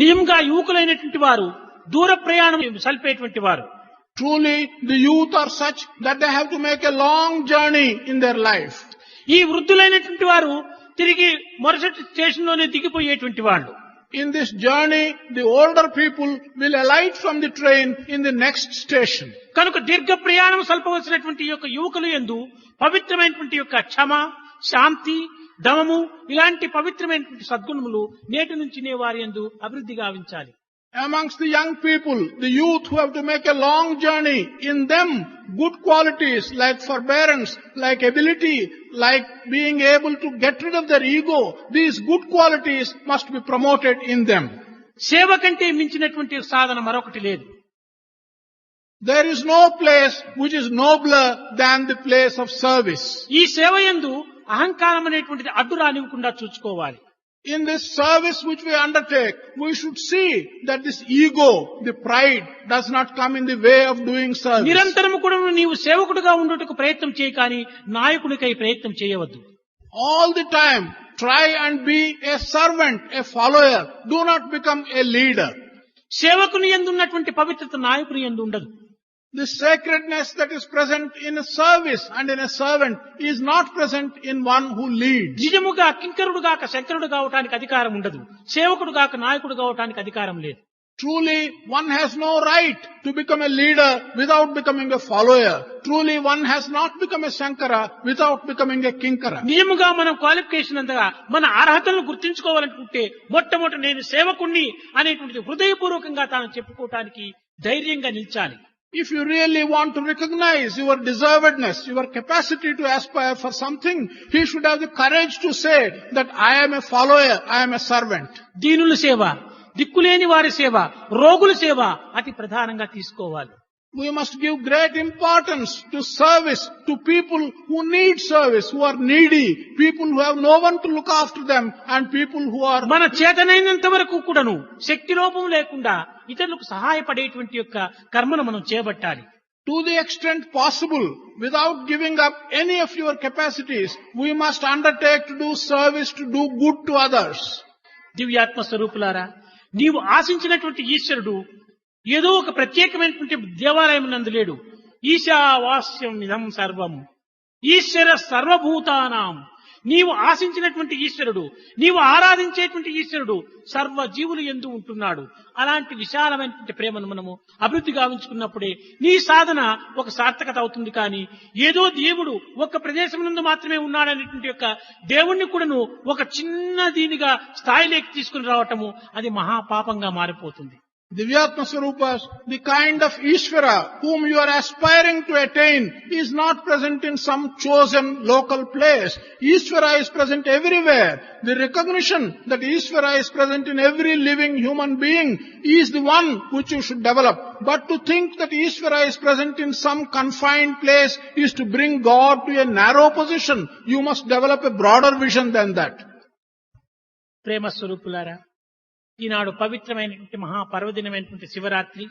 నిజంగా యువకులైనటువంటి వారు దూర ప్రయాణం సల్పేటువంటి వారు. Truly, the youth are such that they have to make a long journey in their life. ఈ వృద్ధులైనటువంటి వారు తిరిగి మరుసటి station లోనే దిగిపోయేటువంటి వాళ్ళు. In this journey, the older people will alight from the train in the next station. కనుక దీర్ఘ ప్రయాణం సల్పవలసినటువంటి యొక్క యువకులు యందు పవిత్రమైనటువంటి యొక్క క్షమ, శాంతి, దమము ఇలాంటి పవిత్రమైనటువంటి సద్గుణములు నేటి నుంచినే వారి యందు అభివృద్ధి గావించాలి. Amongst the young people, the youth who have to make a long journey, in them good qualities like forbearance, like ability, like being able to get rid of their ego, these good qualities must be promoted in them. సేవ కంటే మించినటువంటి సాధన మరొకటి లేదు. There is no place which is nobler than the place of service. ఈ సేవ యందు అహంకారం అనేటువంటిది అడ్డు రానివ్వకుండా చూసుకోవాలి. In this service which we undertake, we should see that this ego, the pride, does not come in the way of doing service. నిరంతరము కూడా నీవు సేవకుడిగా ఉండుటకు ప్రయత్నం చేయి కానీ నాయకునికై ప్రయత్నం చేయవద్దు. All the time, try and be a servant, a follower. Do not become a leader. సేవకుని యందు ఉన్నటువంటి పవిత్రత నాయకుని యందు ఉండదు. The sacredness that is present in a service and in a servant is not present in one who leads. నిజముగా కింకరుడు గాక శంకరుడు కావటానికి అధికారం ఉండదు. సేవకుడు గాక నాయకుడు కావటానికి అధికారం లేదు. Truly, one has no right to become a leader without becoming a follower. Truly, one has not become a Shankara without becoming a Kinkara. నిజముగా మనం క్వాలిఫికేషన్ అంతగా మన అర్హతలను గుర్తించుకోవాలనుకుంటే మొట్టమొదటి నేను సేవకుణ్ణి అనేటువంటిది హృదయపూర్వకంగా తాను చెప్పుకోవటానికి ధైర్యంగా నిల్చాలి. If you really want to recognize your deservedness, your capacity to aspire for something, he should have the courage to say that I am a follower, I am a servant. దీనుల సేవ, దిక్కులేని వారి సేవ, రోగుల సేవ అతి ప్రధానంగా తీసుకోవాలి. We must give great importance to service, to people who need service, who are needy, people who have no one to look after them, and people who are... మన చేతనైనంత వరకు కూడాను శక్తి లోపం లేకుండా ఇతరులకు సహాయపడేటువంటి యొక్క కర్మను మనం చేపట్టాలి. To the extent possible, without giving up any of your capacities, we must undertake to do service, to do good to others. దివ్యాత్మ స్వరూపులారా, నీవు ఆశించినటువంటి ఈశ్వరుడు ఏదో ఒక ప్రత్యేకమైనటువంటి దేవాలయం నందు లేడు. ఈశావాస్యం ఇదం సర్వం ఈశ్వర సర్వభూతానాం. నీవు ఆశించినటువంటి ఈశ్వరుడు, నీవు ఆరాధించేటువంటి ఈశ్వరుడు సర్వ జీవులు యందు ఉంటున్నాడు. అలాంటి విశాలమైనటువంటి ప్రేమను మనము అభివృద్ధి గావించుకున్నప్పుడే నీ సాధన ఒక సార్థకత అవుతుంది. కానీ ఏదో దేవుడు ఒక ప్రదేశం నందు మాత్రమే ఉన్నాడనేటువంటి యొక్క దేవుణ్ణి కూడాను ఒక చిన్న దీనిగా స్థాయిలోకి తీసుకుని రావటము అది మహాపాపంగా మారిపోతుంది. Divyatma Swarupas, the kind of Ishvara whom you are aspiring to attain is not present in some chosen local place. Ishvara is present everywhere. The recognition that Ishvara is present in every living human being is the one which you should develop. But to think that Ishvara is present in some confined place is to bring God to a narrow position. You must develop a broader vision than that. ప్రేమ స్వరూపులారా, ఈనాడు పవిత్రమైనటువంటి మహాపర్వదినమైనటువంటి శివరాత్రి.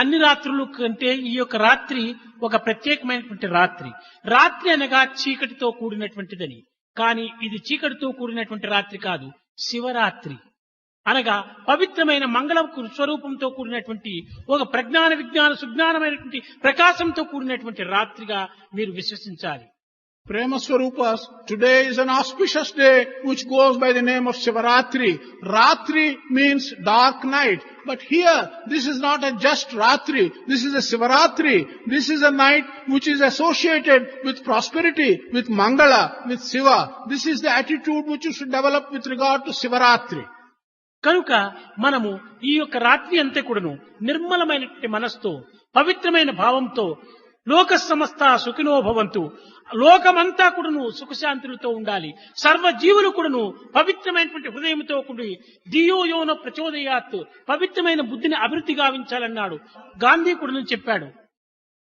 అన్ని రాత్రుల కంటే ఈ యొక్క రాత్రి ఒక ప్రత్యేకమైనటువంటి రాత్రి. రాత్రి అనగా చీకటితో కూడినటువంటిదని. కానీ ఇది చీకటితో కూడినటువంటి రాత్రి కాదు, శివరాత్రి అనగా పవిత్రమైన మంగళ స్వరూపంతో కూడినటువంటి ఒక ప్రజ్ఞాన విజ్ఞాన సుజ్ఞానమైనటువంటి ప్రకాశంతో కూడినటువంటి రాత్రిగా మీరు విశ్వసించాలి. Prema Swarupas, today is an auspicious day which goes by the name of Shivaratri. Ratri means dark night. But here, this is not a just Ratri. This is a Shivaratri. This is a night which is associated with prosperity, with Mangala, with Shiva. This is the attitude which you should develop with regard to Shivaratri. కనుక మనము ఈ యొక్క రాత్రి అంతే కూడాను నిర్మలమైనటువంటి మనస్తో పవిత్రమైన భావంతో లోక సమస్త సుఖినో భవంతు, లోకమంతా కూడాను సుఖశాంతులతో ఉండాలి, సర్వజీవులు కూడాను పవిత్రమైనటువంటి హృదయంతో కూడి దియో యోన ప్రచోదయాత్ పవిత్రమైన బుద్ధిని అభివృద్ధి గావించాలన్నాడు. గాంధీ కూడాను చెప్పాడు,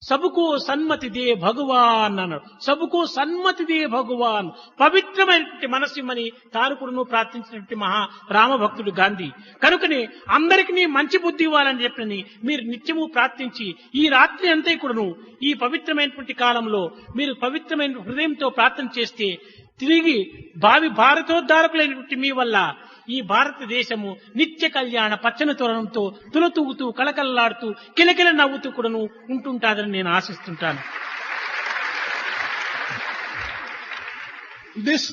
సబుకో సన్మతి దే భగవాన్ అన్నాడు. సబుకో సన్మతి దే భగవాన్, పవిత్రమైనటువంటి మనస్సుమని తాను కూడాను ప్రార్థించినటువంటి మహా రామభక్తుడు గాంధీ. కనుకనే అందరికీ మంచి బుద్ధి ఇవ్వాలని చెప్పని మీరు నిత్యము ప్రార్థించి ఈ రాత్రి అంతా కూడాను ఈ పవిత్రమైనటువంటి కాలంలో మీరు పవిత్రమైన హృదయంతో ప్రార్థన చేస్తే తిరిగి భావి భారతోద్ధారకులైనటువంటి మీ వల్ల ఈ భారతదేశము నిత్య కళ్యాణ పచ్చని తోరణంతో తులతూగుతూ కళకళలాడుతూ కిలకిల నవ్వుతూ కూడాను ఉంటుంటాదని నేను ఆశిస్తుంటాను. This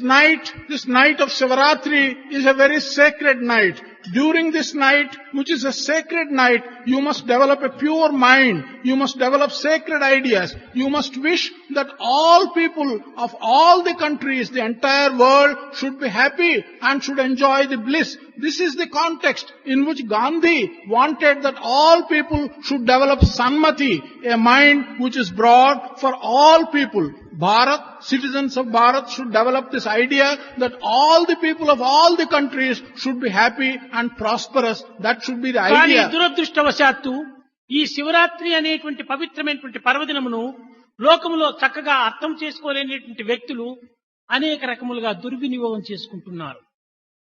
night of Shivaratri is a very sacred night. During this night, which is a sacred night, you must develop a pure mind. You must develop sacred ideas. You must wish that all people of all the countries, the entire world should be happy and should enjoy the bliss. This is the context in which Gandhi wanted that all people should develop Sanmati, a mind which is broad for all people. Bharat, citizens of Bharat should develop this idea that all the people of all the countries should be happy and prosperous. That should be the కానీ idea. దురదృష్టవశాత్తు ఈ శివరాత్రి అనేటువంటి పవిత్రమైనటువంటి పర్వదినమును లోకములో చక్కగా అర్థం చేసుకోలేనటువంటి వ్యక్తులు అనేక రకములుగా దుర్వినియోగం చేసుకుంటున్నారు.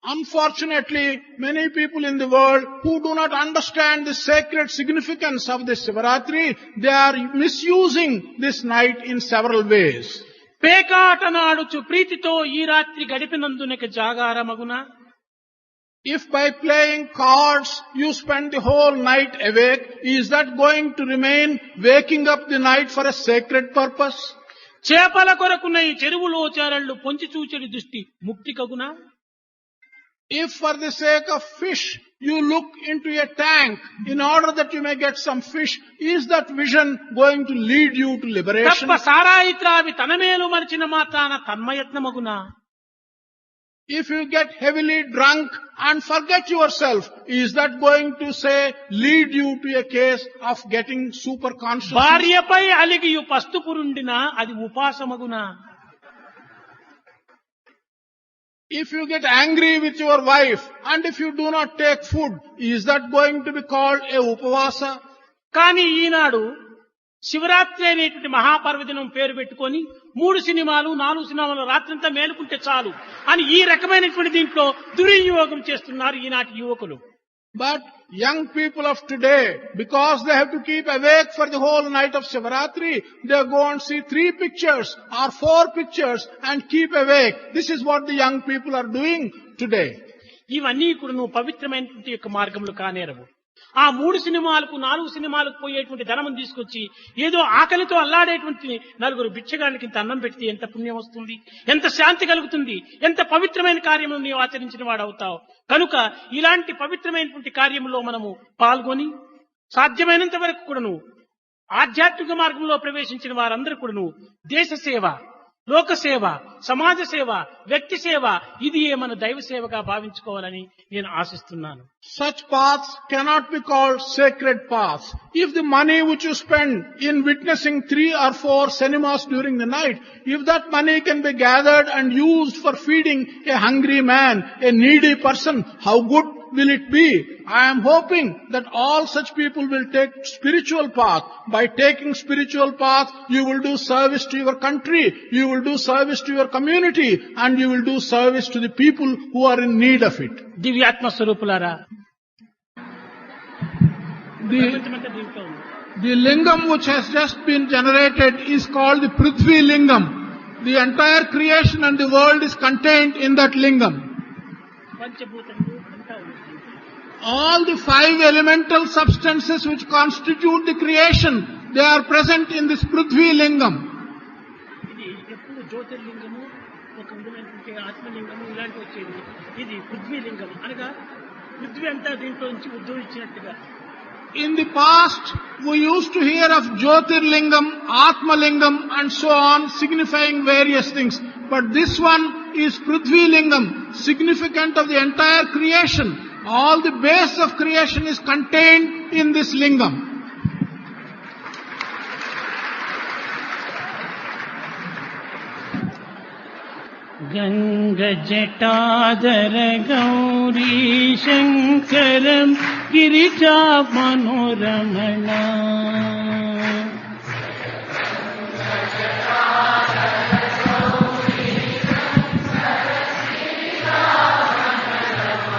Unfortunately, many people in the world who do not understand the sacred significance of this Shivaratri, they are misusing this night in several ways. పేకాటనాడుచు ప్రీతితో ఈ రాత్రి గడిపినందునక జాగారమగున, If by playing cards you spend the whole night awake, is that going to remain waking up the night for a sacred purpose? చేపల కొరకునై చెరువులో చేరళ్ళు పొంచి చూచెడి దృష్టి ముక్తి కగున, If for the sake of fish you look into a tank in order that you may get some fish, is that vision going to lead you to liberation? తప్ప సారాయి త్రావి తనమేలు మరిచిన మాత్రాన తన్మయత్నమగున, If you get heavily drunk and forget yourself, is that going to lead you to a case of getting super consciousness? భార్యపై అలిగియు పస్తుపురుండిన అది ఉపాసమగున, If you get angry with your wife and if you do not take food, is that going to be called a upavasa? కానీ ఈనాడు శివరాత్రి అనేటువంటి మహాపర్వదినం పేరు పెట్టుకొని 3 సినిమాలు 4 సినిమాలు రాత్రంతా మేలుకుంటే చాలు అని ఈ రకమైనటువంటి దీంట్లో దుర్వినియోగం చేస్తున్నారు ఈనాటి యువకులు. But young people of today, because they have to keep awake for the whole night of Shivaratri, they go and see 3 pictures or 4 pictures and keep awake. This is what the young people are doing today. ఇవన్నీ కూడా నువ్వు పవిత్రమైనటువంటి యొక్క మార్గములు కానేరవు. ఆ 3 సినిమాలకు 4 సినిమాలకు పోయేటువంటి ధనము తీసుకొచ్చి ఏదో ఆకలితో అల్లాడేటువంటి నలుగురు బిచ్చగానికి ఇంత అన్నం పెడితే ఎంత పుణ్యం వస్తుంది, ఎంత శాంతి కలుగుతుంది, ఎంత పవిత్రమైన కార్యములు నీవు ఆచరించిన వాడు అవుతావు. కనుక ఇలాంటి పవిత్రమైనటువంటి కార్యములో మనము పాల్గొని సాధ్యమైనంత వరకు కూడాను ఆధ్యాత్మిక మార్గంలో ప్రవేశించిన వారందరూ కూడాను దేశ సేవ, లోక సేవ, సమాజ సేవ, వ్యక్తి సేవ ఇది మన దైవ సేవగా భావించుకోవాలని నేను ఆశిస్తున్నాను. Such paths cannot be called sacred paths. If the money which you spend in witnessing 3 or 4 cinemas during the night, if that money can be gathered and used for feeding a hungry man, a needy person, how good will it be? I am hoping that all such people will take spiritual path. By taking spiritual path, you will do service to your country, you will do service to your community, and you will do service to the people who are in need of it. దివ్యాత్మ స్వరూపులారా, The lingam which has just been generated is called the Prithvi Lingam. The entire creation and the world is contained in that lingam. పంచభూతములు అంటారు. All the 5 elemental substances which constitute the creation, they are present in this Prithvi Lingam. ఇది ఎప్పుడు జ్యోతిర్లింగము, ఒక విధమైనటువంటి ఆత్మలింగము ఇలాంటి వచ్చేది. ఇది పృథ్వీ లింగం అనగా పృథ్వీ అంతా దీంట్లో నుంచి ఉద్భవించినట్టుగా. In the past, we used to hear of Jyotirlingam, Atmalingam and so on, signifying various things. But this one is Prithvi Lingam, significant of the entire creation. All the base of creation is contained in this lingam. Ganga Jatadhara Gauri Shankaram Girija Manoramana